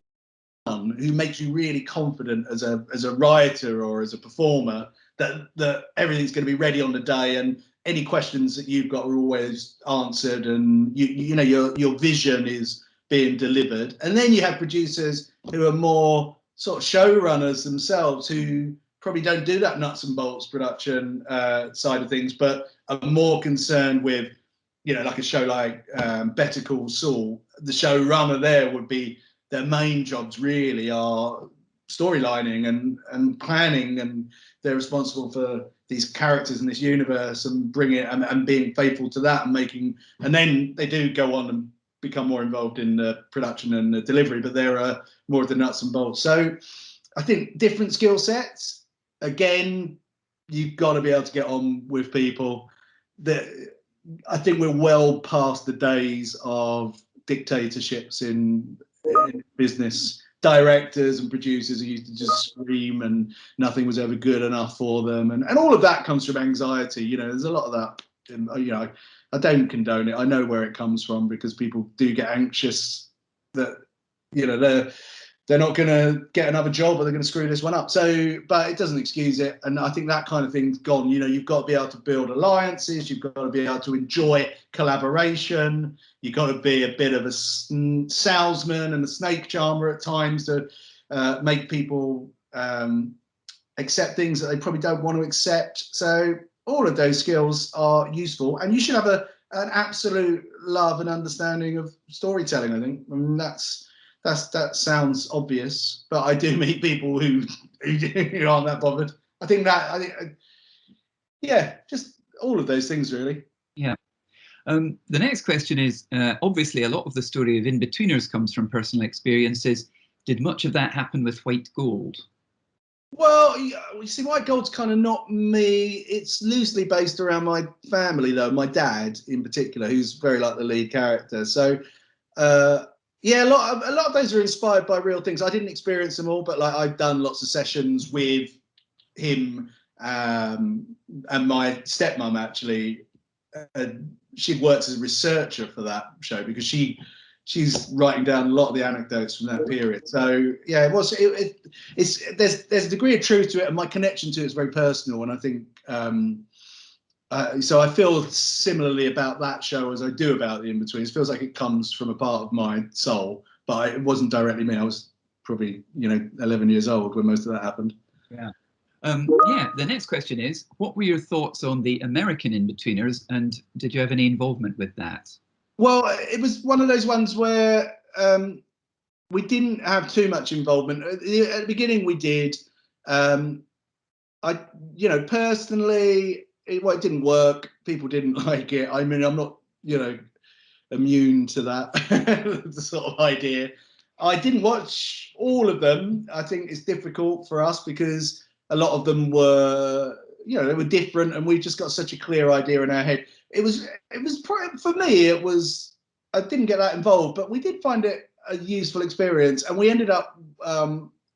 who makes you really confident as a writer or as a performer that everything's going to be ready on the day, and any questions that you've got are always answered, and you know your vision is being delivered. And then you have producers who are more sort of showrunners themselves, who probably don't do that nuts and bolts production side of things, but are more concerned with, you know, like a show like Better Call Saul. The showrunner there would be, their main jobs really are storylining and planning, and they're responsible for these characters in this universe and bringing it and being faithful to that and making, and then they do go on and become more involved in the production and the delivery, but they're more of the nuts and bolts. So I think different skill sets. Again, you've got to be able to get on with people. I think we're well past the days of dictatorships in business. Directors and producers who used to just scream and nothing was ever good enough for them, and all of that comes from anxiety. You know, there's a lot of that. You know, I don't condone it. I know where it comes from, because people do get anxious that, you know, they're not going to get another job, or they're going to screw this one up. So, but it doesn't excuse it. And I think that kind of thing's gone. You know, you've got to be able to build alliances. You've got to be able to enjoy collaboration. You've got to be a bit of a salesman and a snake charmer at times to make people accept things that they probably don't want to accept. So all of those skills are useful, and you should have an absolute love and understanding of storytelling. I think, I mean, that sounds obvious, but I do meet people who aren't that bothered. I think yeah, just all of those things really. Yeah. The next question is, obviously a lot of the story of Inbetweeners comes from personal experiences. Did much of that happen with White Gold? Well, you see, White Gold's kind of not me. It's loosely based around my family, though. My dad, in particular, who's very like the lead character. So, yeah, a lot of those are inspired by real things. I didn't experience them all, but like I've done lots of sessions with him and my stepmom. Actually, she'd worked as a researcher for that show, because she's writing down a lot of the anecdotes from that period. So yeah, there's a degree of truth to it, and my connection to it is very personal. And I think so I feel similarly about that show as I do about the Inbetweeners. It feels like it comes from a part of my soul, but it wasn't directly me. I was probably 11 years old when most of that happened. Yeah. Yeah, the next question is, what were your thoughts on the American Inbetweeners, and did you have any involvement with that? Well, it was one of those ones where we didn't have too much involvement. At the beginning, we did. Personally, it didn't work. People didn't like it. I mean, I'm not, immune to that sort of idea. I didn't watch all of them. I think it's difficult for us because a lot of them were, they were different, and we just got such a clear idea in our head. It was for me, I didn't get that involved, but we did find it a useful experience, and we ended up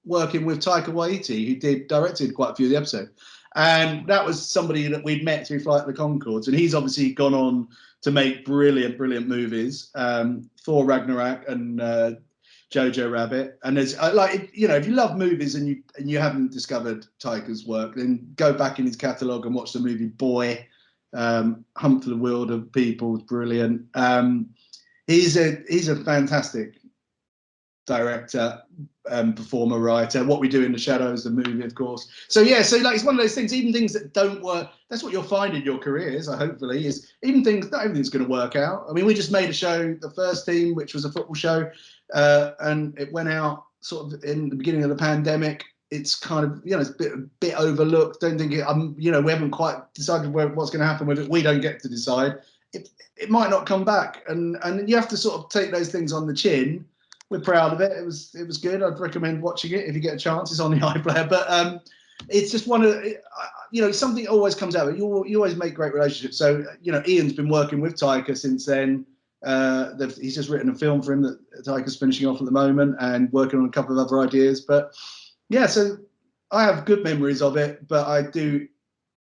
working with Taika Waititi, who directed quite a few of the episodes, and that was somebody that we'd met through Flight of the Cochords, and he's obviously gone on to make brilliant movies, Thor Ragnarok and Jojo Rabbit. And there's if you love movies and you haven't discovered Taika's work, then go back in his catalogue and watch the movie Boy. Hunt for the Wilder People is brilliant. He's a fantastic director, performer, writer. What We Do in the Shadows, the movie, of course. So yeah, it's one of those things. Even things that don't work, that's what you'll find in your careers. Hopefully, is even things. Not everything's going to work out. I mean, we just made a show, The First Team, which was a football show, and it went out sort of in the beginning of the pandemic. It's kind of it's a bit overlooked. Don't think it. We haven't quite decided what's going to happen with it. We don't get to decide. It might not come back, and you have to sort of take those things on the chin. We're proud of it. It was good. I'd recommend watching it if you get a chance. It's on the iPlayer, but it's just one of something always comes out of it. You always make great relationships. So Ian's been working with Taika since then. He's just written a film for him that Taika's finishing off at the moment, and working on a couple of other ideas. But yeah, so I have good memories of it, but I do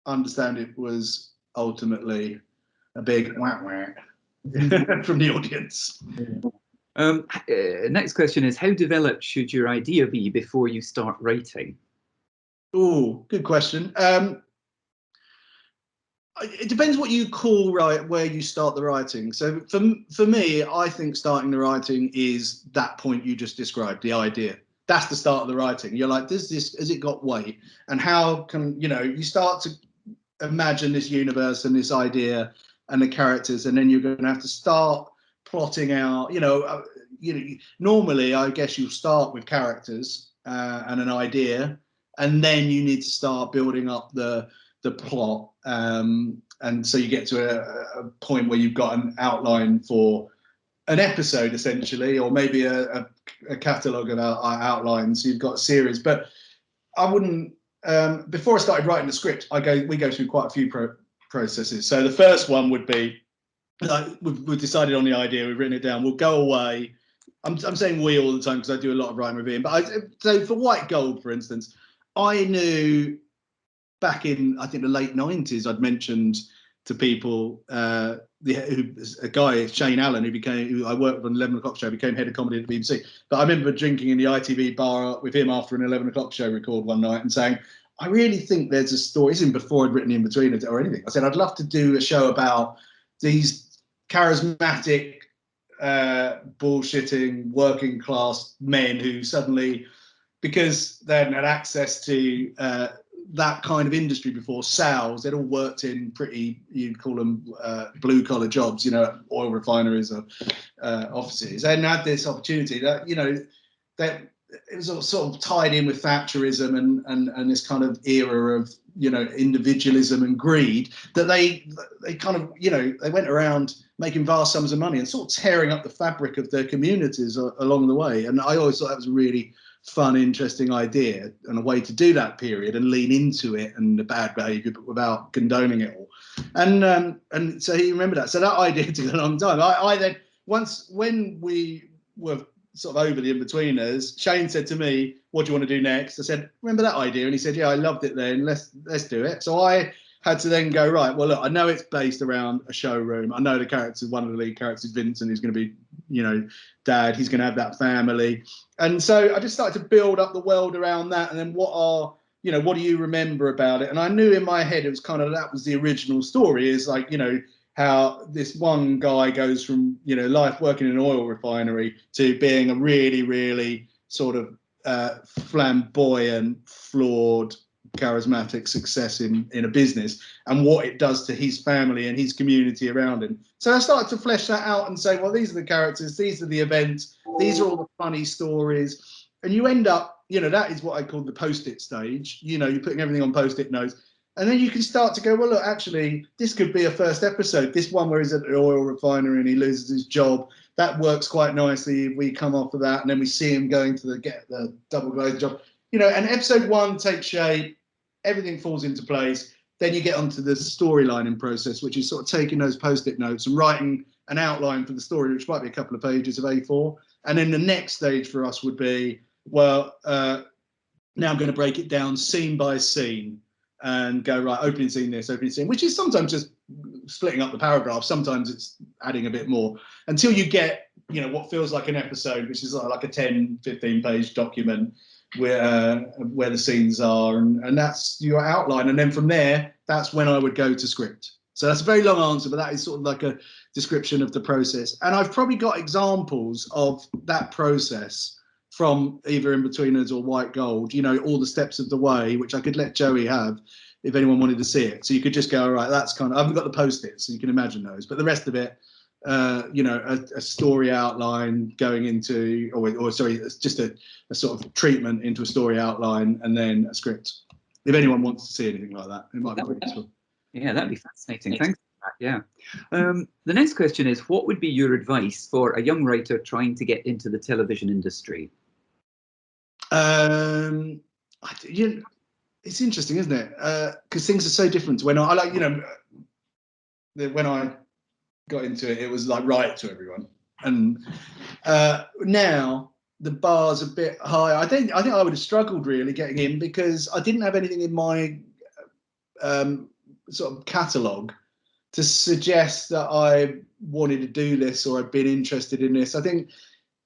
understand it was ultimately a big whack from the audience. Next question is, how developed should your idea be before you start writing? Oh, good question. It depends what you call where you start the writing. So for me, I think starting the writing is that point you just described, the idea. That's the start of the writing. You're like, has it got weight? And how can, you start to imagine this universe and this idea and the characters, and then you're going to have to start plotting out, normally I guess you start with characters and an idea, and then you need to start building up the plot, and so you get to a point where you've got an outline for an episode essentially, or maybe a catalogue of outlines. So you've got a series. But I wouldn't, before I started writing the script, we go through quite a few processes. So the first one would be, we've decided on the idea, we've written it down, we'll go away. I'm saying we all the time because I do a lot of writing with Ian, but so for White Gold, for instance, I knew back in, I think, the late 90s, I'd mentioned to people, a guy, Shane Allen, who I worked with on 11 o'clock show, became head of comedy at the BBC. But I remember drinking in the ITV bar with him after an 11 o'clock show record one night and saying, I really think there's a story, this isn't before I'd written Inbetweeners or anything. I said, I'd love to do a show about these charismatic, bullshitting, working class men who suddenly, because they hadn't had access to that kind of industry before, sales, they'd all worked in pretty, you'd call them blue collar jobs, oil refineries or offices, and had this opportunity that, that it was all sort of tied in with Thatcherism and this kind of era of, individualism and greed, that they kind of, they went around making vast sums of money and sort of tearing up the fabric of their communities along the way. And I always thought that was a really fun, interesting idea and a way to do that period and lean into it and the bad behaviour, but without condoning it all. And so he remembered that. So that idea took a long time. I then, once, when we were sort of over the Inbetweeners, Shane said to me, what do you want to do next? I said, remember that idea? And he said, yeah, I loved it then, let's do it. So I had to then go, right, well, look, I know it's based around a showroom. I know the character, one of the lead characters, Vincent, who's going to be, dad, he's going to have that family. And so I just started to build up the world around that. And then what do you remember about it? And I knew in my head, it was kind of, that was the original story, is like, how this one guy goes from, life working in an oil refinery to being a really, really sort of flamboyant, flawed, charismatic success in a business, and what it does to his family and his community around him. So I started to flesh that out and say, well, these are the characters, these are the events, these are all the funny stories. And you end up, that is what I call the post-it stage. You're putting everything on post-it notes. And then you can start to go, well, look, actually, this could be a first episode. This one where he's at the oil refinery and he loses his job, that works quite nicely. We come off of that, and then we see him going to get the double glazed job. And episode one takes shape, everything falls into place. Then you get onto the storylining process, which is sort of taking those post-it notes and writing an outline for the story, which might be a couple of pages of A4. And then the next stage for us would be, well, now I'm going to break it down scene by scene and go, right, opening scene this, opening scene, which is sometimes just splitting up the paragraph. Sometimes it's adding a bit more until you get, what feels like an episode, which is like a 10, 15 page document where the scenes are, and that's your outline. And then from there, that's when I would go to script. So that's a very long answer, but that is sort of like a description of the process. And I've probably got examples of that process from either Inbetweeners or White Gold, all the steps of the way, which I could let Joey have if anyone wanted to see it. So you could just go, all right, that's kind of, I haven't got the post-its, so you can imagine those. But the rest of it, a story outline going into, or sorry, it's just a sort of treatment into a story outline, and then a script. If anyone wants to see anything like that, it might be quite useful. Yeah, that'd be fascinating. Thanks for that. Yeah. The next question is, what would be your advice for a young writer trying to get into the television industry? It's interesting, isn't it? Because things are so different. When I like, when I got into it, it was like right to everyone, and now the bar's a bit higher. I think I would have struggled really getting in because I didn't have anything in my sort of catalogue to suggest that I wanted to do this or I'd been interested in this. I think,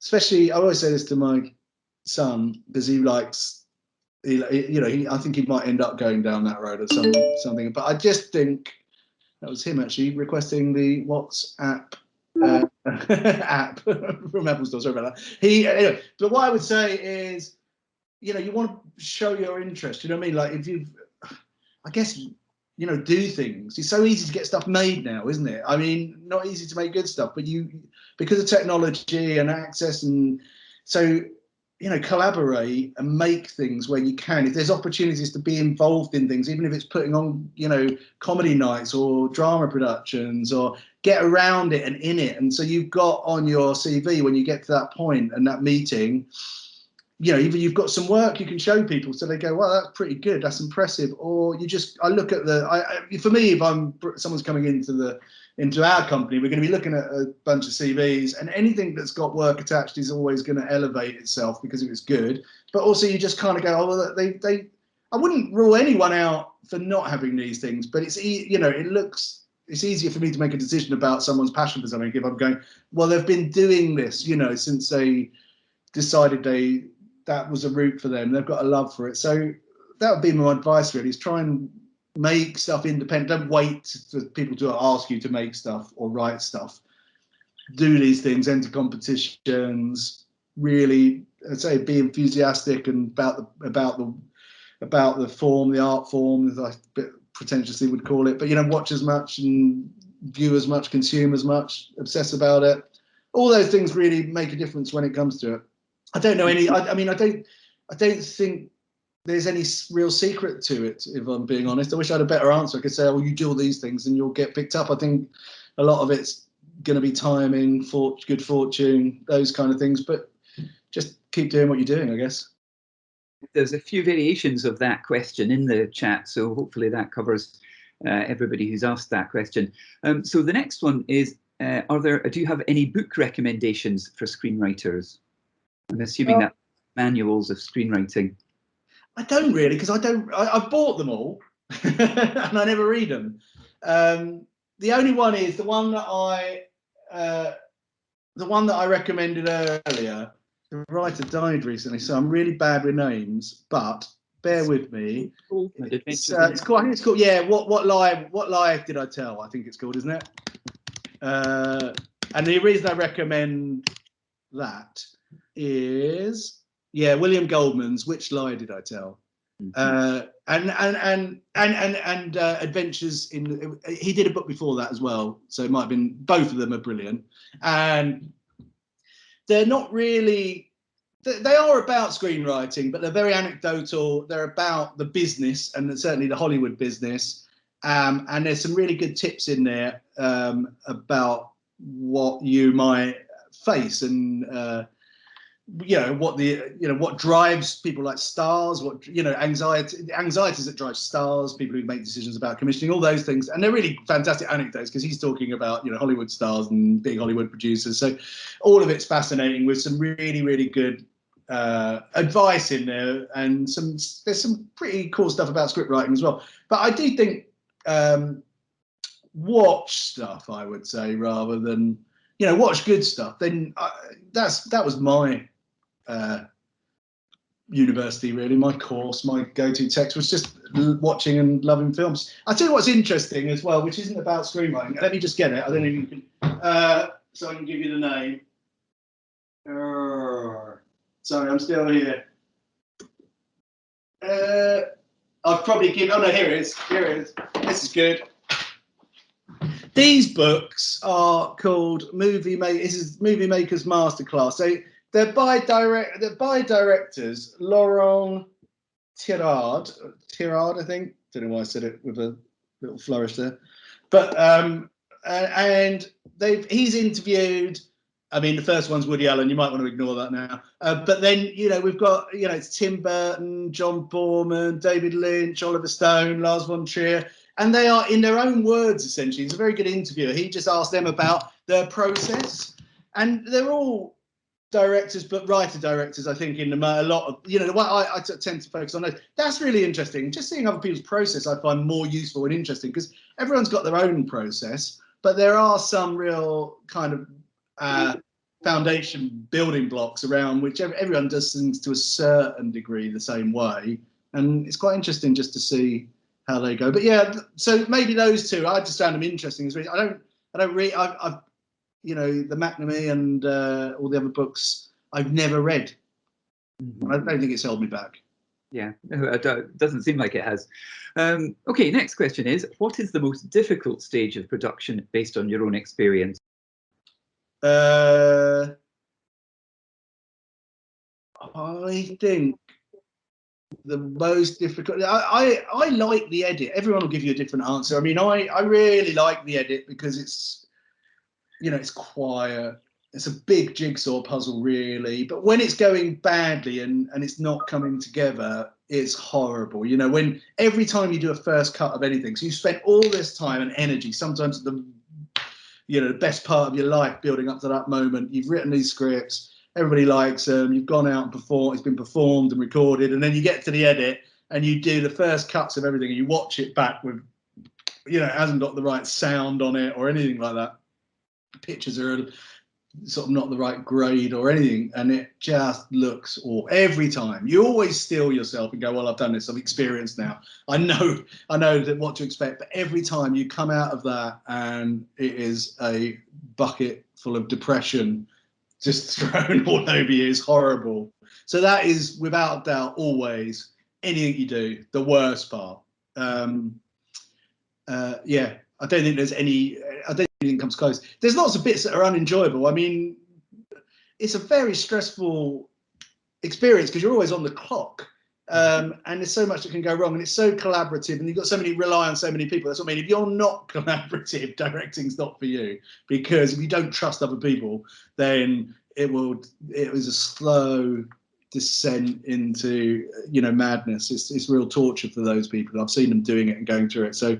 especially, I always say this to my son because he likes, I think he might end up going down that road or something. But I just think That was him actually requesting the WhatsApp app from Apple Store. Sorry about that. Anyway, but what I would say is, you know, you want to show your interest. You know what I mean? Like, if you, I guess, you know, do things. It's so easy to get stuff made now, isn't it? I mean, not easy to make good stuff, but because of technology and access, and so, you know, collaborate and make things where you can. If there's opportunities to be involved in things, even if it's putting on, you know, comedy nights or drama productions, or get around it and in it. And so you've got on your CV, when you get to that point and that meeting, you know, either you've got some work you can show people, so they go, well, that's pretty good, that's impressive. Or you just, I look at for me, if someone's coming into our company, we're going to be looking at a bunch of CVs, and anything that's got work attached is always going to elevate itself because it was good. But also you just kind of go, oh, well, I wouldn't rule anyone out for not having these things, but it's, you know, it's easier for me to make a decision about someone's passion for something if I'm going, well, they've been doing this, you know, since they decided that was a route for them. They've got a love for it. So that would be my advice, really, is try and make stuff independent. Don't wait for people to ask you to make stuff or write stuff. Do these things, enter competitions, really, I'd say, be enthusiastic and about the form, the art form, as I pretentiously would call it. But, you know, watch as much and view as much, consume as much, obsess about it. All those things really make a difference when it comes to it. I don't know any. I mean, I don't think there's any real secret to it, if I'm being honest. I wish I had a better answer. I could say, oh, you do all these things and you'll get picked up. I think a lot of it's going to be timing, good fortune, those kind of things. But just keep doing what you're doing, I guess. There's a few variations of that question in the chat, so hopefully that covers everybody who's asked that question. So the next one is, do you have any book recommendations for screenwriters? I'm assuming that manuals of screenwriting. I don't really, because I've bought them all and I never read them. The only one is the one that I recommended earlier. The writer died recently, so I'm really bad with names, but bear with me. It's called, I think it's called, yeah, what lie did I tell? I think it's called, isn't it? And the reason I recommend that is, yeah, William Goldman's Which Lie Did I Tell? And Adventures in, he did a book before that as well, so it might have been, both of them are brilliant. And they're not really, they are about screenwriting, but they're very anecdotal. They're about the business, and certainly the Hollywood business. And there's some really good tips in there about what you might face, and what drives people like stars, anxieties that drive stars, people who make decisions about commissioning, all those things. And they're really fantastic anecdotes, because he's talking about, Hollywood stars and big Hollywood producers. So all of it's fascinating, with some really, really good advice in there, and there's some pretty cool stuff about script writing as well. But I do think watch stuff, I would say, rather than watch good stuff. Then that was my university, really. My course, my go-to text was just watching and loving films. I'll tell you what's interesting as well, which isn't about screenwriting. Let me just get it. I don't know if you can, so I can give you the name. Sorry, I'm still here. I've probably given, oh no, here it is. This is good. These books are called Movie Maker's Masterclass. They're by directors Laurent Tirard, I think. Don't know why I said it with a little flourish there. But and he's interviewed. I mean, the first one's Woody Allen. You might want to ignore that now. But then we've got it's Tim Burton, John Boorman, David Lynch, Oliver Stone, Lars von Trier. And they are, in their own words, essentially. He's a very good interviewer. He just asked them about their process. And they're all directors, but writer-directors, I think, in a lot of, what I tend to focus on. That's really interesting. Just seeing other people's process I find more useful and interesting, because everyone's got their own process, but there are some real kind of foundation building blocks around which everyone does things to a certain degree the same way. And it's quite interesting just to see they go. But yeah, so maybe those two. I just found them interesting. I don't read. I've you know, the McNamee and all the other books I've never read. I don't think it's held me back. Yeah, it doesn't seem like it has. Okay, next question is, what is the most difficult stage of production based on your own experience? I think the most difficult, I like the edit. Everyone will give you a different answer. I mean, I really like the edit because it's, you know, it's quiet. It's a big jigsaw puzzle, really. But when it's going badly and it's not coming together, it's horrible. You know, when every time you do a first cut of anything, so you spent all this time and energy, sometimes the, you know, the best part of your life building up to that moment. You've written these scripts, everybody likes them, you've gone out and performed, it's been performed and recorded, and then you get to the edit and you do the first cuts of everything and you watch it back with, you know, it hasn't got the right sound on it or anything like that. Pictures are sort of not the right grade or anything, and it just looks awful every time. You always steel yourself and go, well, I've done this, I'm experienced now, I know that what to expect. But every time you come out of that and it is a bucket full of depression just thrown all over you, is horrible. So that is without doubt always, anything you do, the worst part. Yeah, I don't think there's any, I don't think anything comes close. There's lots of bits that are unenjoyable. I mean, it's a very stressful experience because you're always on the clock, and there's so much that can go wrong, and it's so collaborative, and you've got so many, rely on so many people. That's what I mean. If you're not collaborative, directing's not for you, because if you don't trust other people, then it was a slow descent into, you know, madness. It's real torture for those people. I've seen them doing it and going through it. So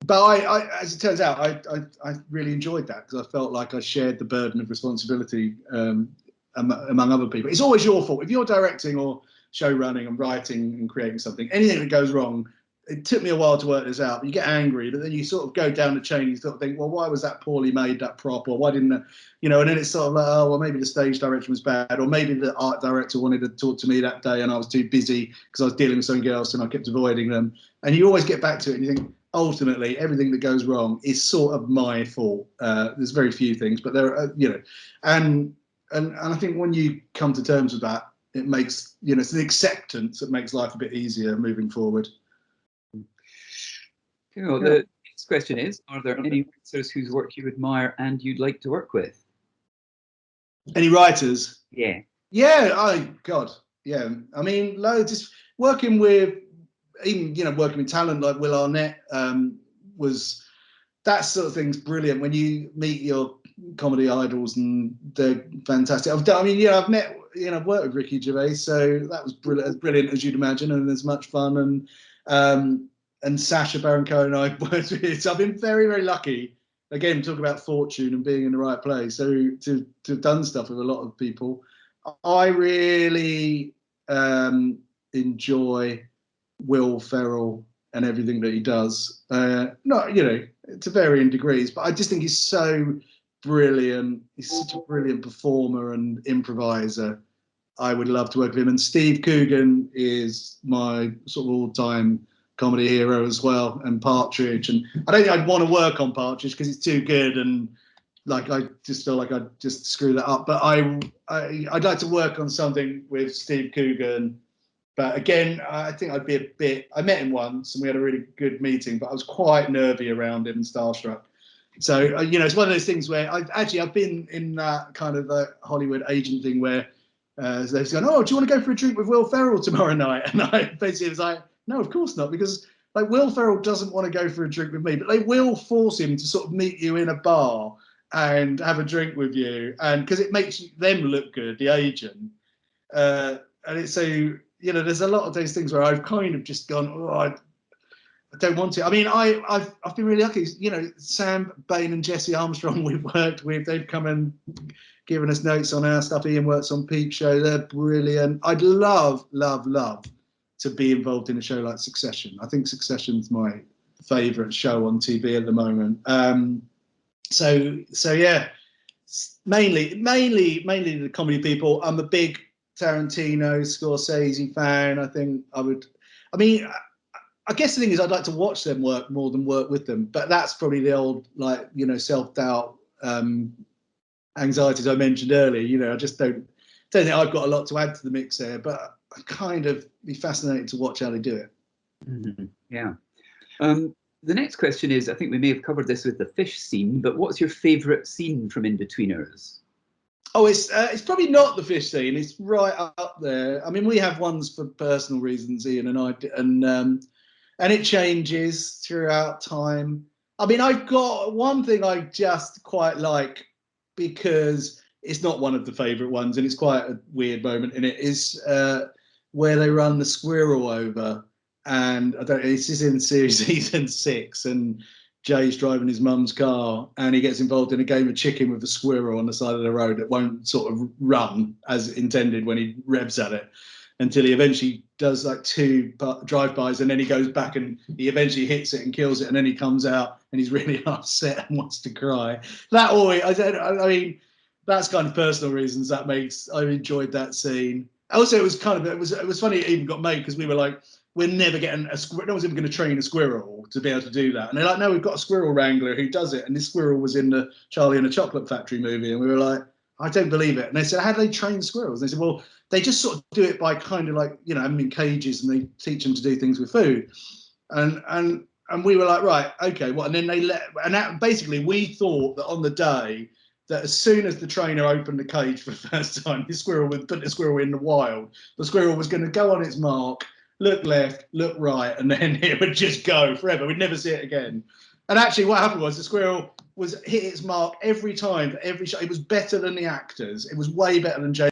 but I, as it turns out, I really enjoyed that because I felt like I shared the burden of responsibility among other people. It's always your fault if you're directing or show running and writing and creating something. Anything that goes wrong, it took me a while to work this out. But you get angry, but then you sort of go down the chain. You sort of think, well, why was that poorly made, that prop, or why didn't, you know? And then it's sort of like, oh, well, maybe the stage direction was bad, or maybe the art director wanted to talk to me that day and I was too busy because I was dealing with something else and I kept avoiding them. And you always get back to it and you think, ultimately, everything that goes wrong is sort of my fault. There's very few things, but there are, you know, and I think when you come to terms with that, it makes, you know, it's an acceptance that makes life a bit easier moving forward. Cool. The next question is, are there any writers whose work you admire and you'd like to work with? Any writers? Yeah. Yeah, God, yeah. I mean, loads. Just working with, even, you know, working with talent like Will Arnett was, that sort of thing's brilliant when you meet your comedy idols and they're fantastic. I mean, yeah, I've met, you know, I've worked with Ricky Gervais, so that was brilliant, as brilliant as you'd imagine, and as much fun. And Sacha Baron Cohen I've worked with. So I've been very, very lucky. Again, talk about fortune and being in the right place. So to have done stuff with a lot of people. I really enjoy Will Ferrell and everything that he does. Not, you know, to varying degrees, but I just think he's so brilliant. He's such a brilliant performer and improviser. I would love to work with him. And Steve Coogan is my sort of all-time comedy hero as well, and Partridge. And I don't think I'd want to work on Partridge because it's too good, and like I just feel like I'd just screw that up. But I'd like to work on something with Steve Coogan. But again, I think I'd be a bit, I met him once and we had a really good meeting, but I was quite nervy around him and starstruck. So, you know, it's one of those things where I've been in that kind of Hollywood agent thing where they've gone, oh, do you want to go for a drink with Will Ferrell tomorrow night? And I basically was like, no, of course not, because like Will Ferrell doesn't want to go for a drink with me, but they will force him to sort of meet you in a bar and have a drink with you, and because it makes them look good, the agent. And it's so, you know, there's a lot of those things where I've kind of just gone, oh, I don't want to. I mean, I've been really lucky. You know, Sam Bain and Jesse Armstrong we've worked with. They've come and given us notes on our stuff. Ian works on Peep Show. They're brilliant. I'd love to be involved in a show like Succession. I think Succession's my favourite show on TV at the moment. So yeah, mainly the comedy people. I'm a big Tarantino, Scorsese fan. I think I would. I mean, I guess the thing is, I'd like to watch them work more than work with them. But that's probably the old, like, you know, self-doubt, anxieties I mentioned earlier. I just don't think I've got a lot to add to the mix there. But I kind of be fascinated to watch how they do it. Mm-hmm. Yeah. The next question is, I think we may have covered this with the fish scene, but what's your favourite scene from Inbetweeners? Oh, it's probably not the fish scene. It's right up there. I mean, we have ones for personal reasons, Ian and I, and it changes throughout time. I mean, I've got one thing I just quite like because it's not one of the favourite ones, and it's quite a weird moment. And it is where they run the squirrel over, and I don't. This is in season 6, and Jay's driving his mum's car, and he gets involved in a game of chicken with a squirrel on the side of the road that won't sort of run as intended when he revs at it, until he eventually does like 2 drive-bys, and then he goes back and he eventually hits it and kills it, and then he comes out and he's really upset and wants to cry. That always, I mean, that's kind of personal reasons that makes. I enjoyed that scene. Also, it was funny it even got made because we were like, we're never getting a squirrel. No one's even going to train a squirrel to be able to do that. And they're like, no, we've got a squirrel wrangler who does it. And this squirrel was in the Charlie and the Chocolate Factory movie. And we were like, I don't believe it. And they said, how do they train squirrels? And they said, well, they just sort of do it by kind of like, having them in cages, and they teach them to do things with food. And we were like, right, okay, what? And then basically we thought that on the day that as soon as the trainer opened the cage for the first time, the squirrel would put the squirrel in the wild. The squirrel was going to go on its mark, look left, look right, and then it would just go forever. We'd never see it again. And actually what happened was the squirrel was hit its mark every time for every shot. It was better than the actors. It was way better than Jay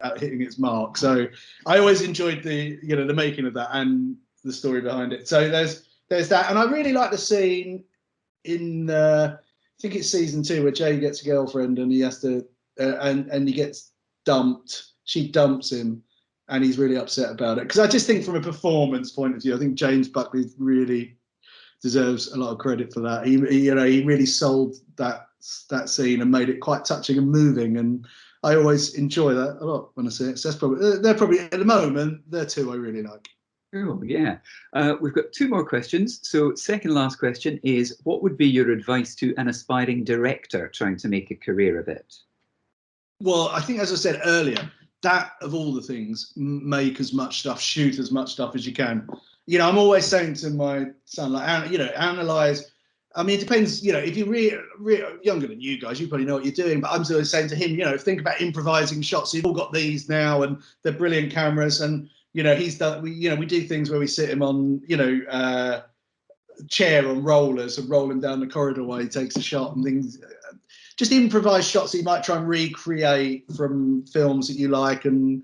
at hitting its mark. So I always enjoyed the making of that and the story behind it. So there's that. And I really like the scene in I think it's season 2 where Jay gets a girlfriend and he has to and he gets dumped. She dumps him, and he's really upset about it. Because I just think from a performance point of view, I think James Buckley really deserves a lot of credit for that. He really sold that scene and made it quite touching and moving. And I always enjoy that a lot when I see it. So they're probably at the moment, they're 2 I really like. Oh, yeah. We've got 2 more questions. So second last question is, what would be your advice to an aspiring director trying to make a career of it? Well, I think, as I said earlier, that of all the things, make as much stuff, shoot as much stuff as you can. I'm always saying to my son, like, analyze. I mean, it depends, if you're really younger than you guys, you probably know what you're doing, but I'm sort of saying to him, think about improvising shots. So you've all got these now, and they're brilliant cameras, and he's done. We do things where we sit him on, chair on rollers and roll him down the corridor while he takes a shot and things. Just improvise shots that you might try and recreate from films that you like, and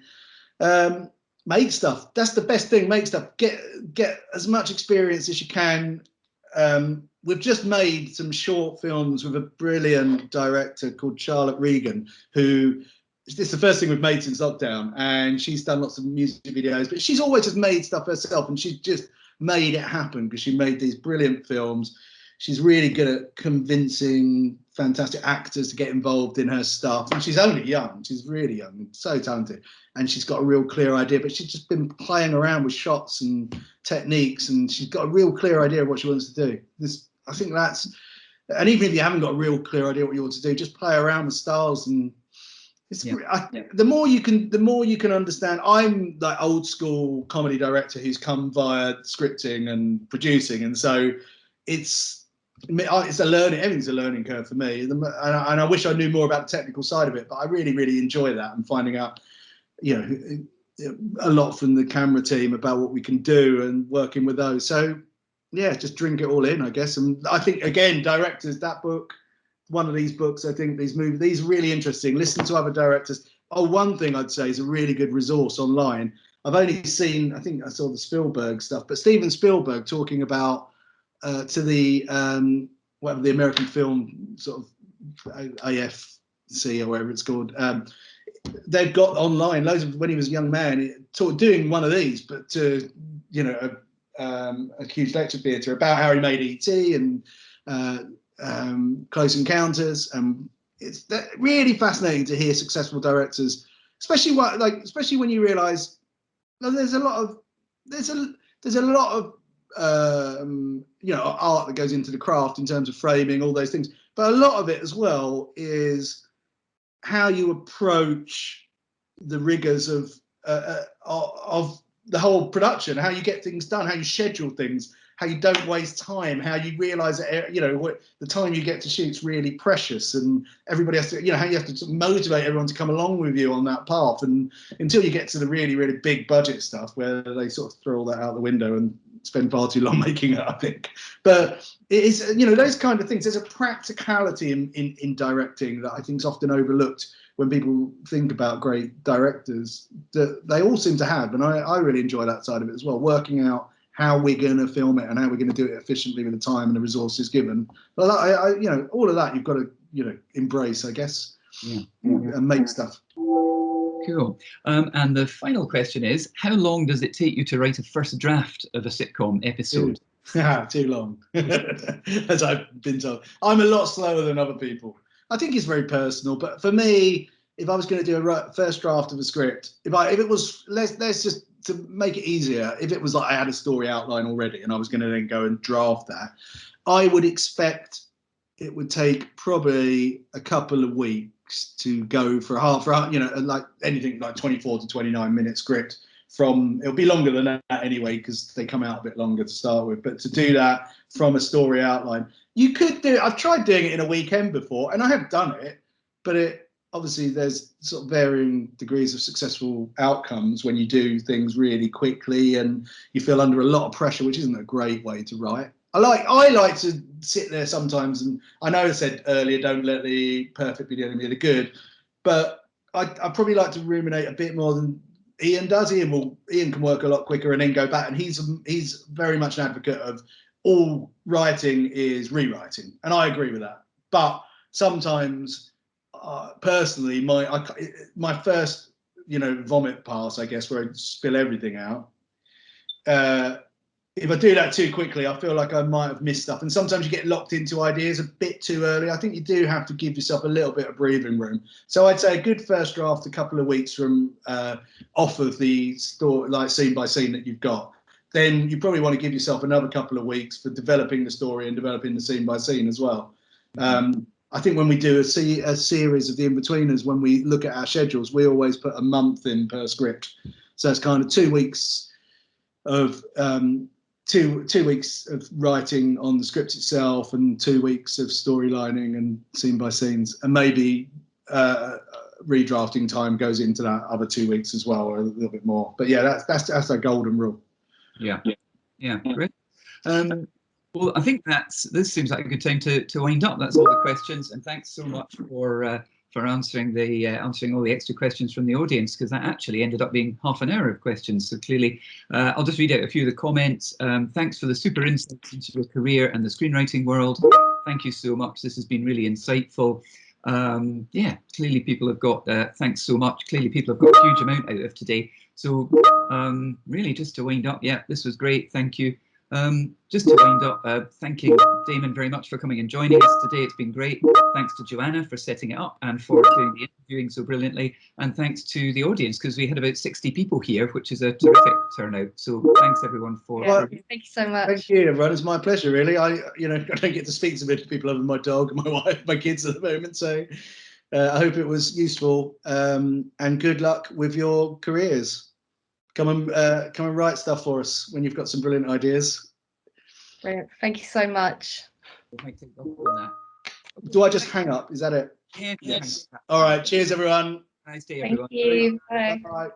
make stuff. That's the best thing. Make stuff. Get as much experience as you can. We've just made some short films with a brilliant director called Charlotte Regan, who. It's the first thing we've made since lockdown, and she's done lots of music videos, but she's always just made stuff herself, and she's just made it happen because she made these brilliant films. She's really good at convincing fantastic actors to get involved in her stuff, and she's only young. She's really young and so talented, and she's got a real clear idea, but she's just been playing around with shots and techniques, and she's got a real clear idea of what she wants to do. I think that's, and even if you haven't got a real clear idea what you want to do, just play around with styles. And the more you can understand. I'm like old school comedy director who's come via scripting and producing, and so it's a learning. Everything's a learning curve for me, and I wish I knew more about the technical side of it. But I really, really enjoy that and finding out, a lot from the camera team about what we can do and working with those. So yeah, just drink it all in, I guess. And I think again, directors, that book. One of these books, I think these movies, these are really interesting. Listen to other directors. Oh, one thing I'd say is a really good resource online. I've only seen, I think I saw the Spielberg stuff, but Steven Spielberg talking about to the whatever the American film sort of AFC or whatever it's called. They've got online loads of when he was a young man doing one of these, but to a huge lecture theatre about how he made E.T. and Close Encounters. It's really fascinating to hear successful directors especially when you realise there's a lot of art that goes into the craft in terms of framing, all those things, but a lot of it as well is how you approach the rigors of the whole production, how you get things done, how you schedule things, how you don't waste time, how you realise that the time you get to shoot's really precious, and everybody has to, how you have to motivate everyone to come along with you on that path, and until you get to the really, really big budget stuff where they sort of throw all that out the window and spend far too long making it, I think. But it is, those kind of things. There's a practicality in directing that I think is often overlooked when people think about great directors, that they all seem to have, and I really enjoy that side of it as well, working out how we're going to film it and how we're going to do it efficiently with the time and the resources given. But all of that you've got to embrace, I guess, and make stuff. Cool. And the final question is, how long does it take you to write a first draft of a sitcom episode? Too long, as I've been told. I'm a lot slower than other people. I think it's very personal, but for me, if I was going to do a first draft of a script, if it was, let's just to make it easier, if it was like I had a story outline already and I was going to then go and draft that, I would expect it would take probably a couple of weeks to go for like anything like 24 to 29 minute script. It'll be longer than that anyway, because they come out a bit longer to start with, but to do that from a story outline, you could do it. I've tried doing it in a weekend before, and I have done it, but obviously there's sort of varying degrees of successful outcomes when you do things really quickly and you feel under a lot of pressure, which isn't a great way to write. I like to sit there sometimes, and I know I said earlier, don't let the perfect be the enemy of the good, but I probably like to ruminate a bit more than Ian does. Ian can work a lot quicker and then go back, and he's very much an advocate of all writing is rewriting, and I agree with that. But sometimes, personally, my first vomit pass, I guess, where I spill everything out, if I do that too quickly, I feel like I might have missed stuff. And sometimes you get locked into ideas a bit too early. I think you do have to give yourself a little bit of breathing room. So I'd say a good first draft, a couple of weeks from off of the story, like scene by scene that you've got. Then you probably want to give yourself another couple of weeks for developing the story and developing the scene by scene as well. I think when we do a series of the Inbetweeners, when we look at our schedules, we always put a month in per script. So it's kind of 2 weeks of 2 weeks of writing on the script itself, and 2 weeks of storylining and scene by scenes, and maybe redrafting time goes into that other 2 weeks as well, or a little bit more. But yeah, that's a golden rule. Yeah, great. Well, I think this seems like a good time to wind up. That's all the questions, and thanks so much for answering all the extra questions from the audience, because that actually ended up being half an hour of questions. So clearly, I'll just read out a few of the comments. Thanks for the super insights into your career and the screenwriting world. Thank you so much. This has been really insightful. Clearly people have got, thanks so much. Clearly people have got a huge amount out of today. So really just to wind up, this was great. Thank you. Just to wind up, thanking Damon very much for coming and joining us today. It's been great. Thanks to Joanna for setting it up and for doing the interviewing so brilliantly. And thanks to the audience, because we had about 60 people here, which is a terrific turnout. So thanks everyone for. Thank you so much. Thank you, everyone. It's my pleasure, really. I don't get to speak to many people other than my dog and my wife, my kids at the moment. So I hope it was useful, and good luck with your careers. Come and write stuff for us when you've got some brilliant ideas. Brilliant. Thank you so much. Do I just hang up? Is that it? Yeah. Yes. All right. Cheers, everyone. Nice day, everyone. Thank you. Bye. Bye.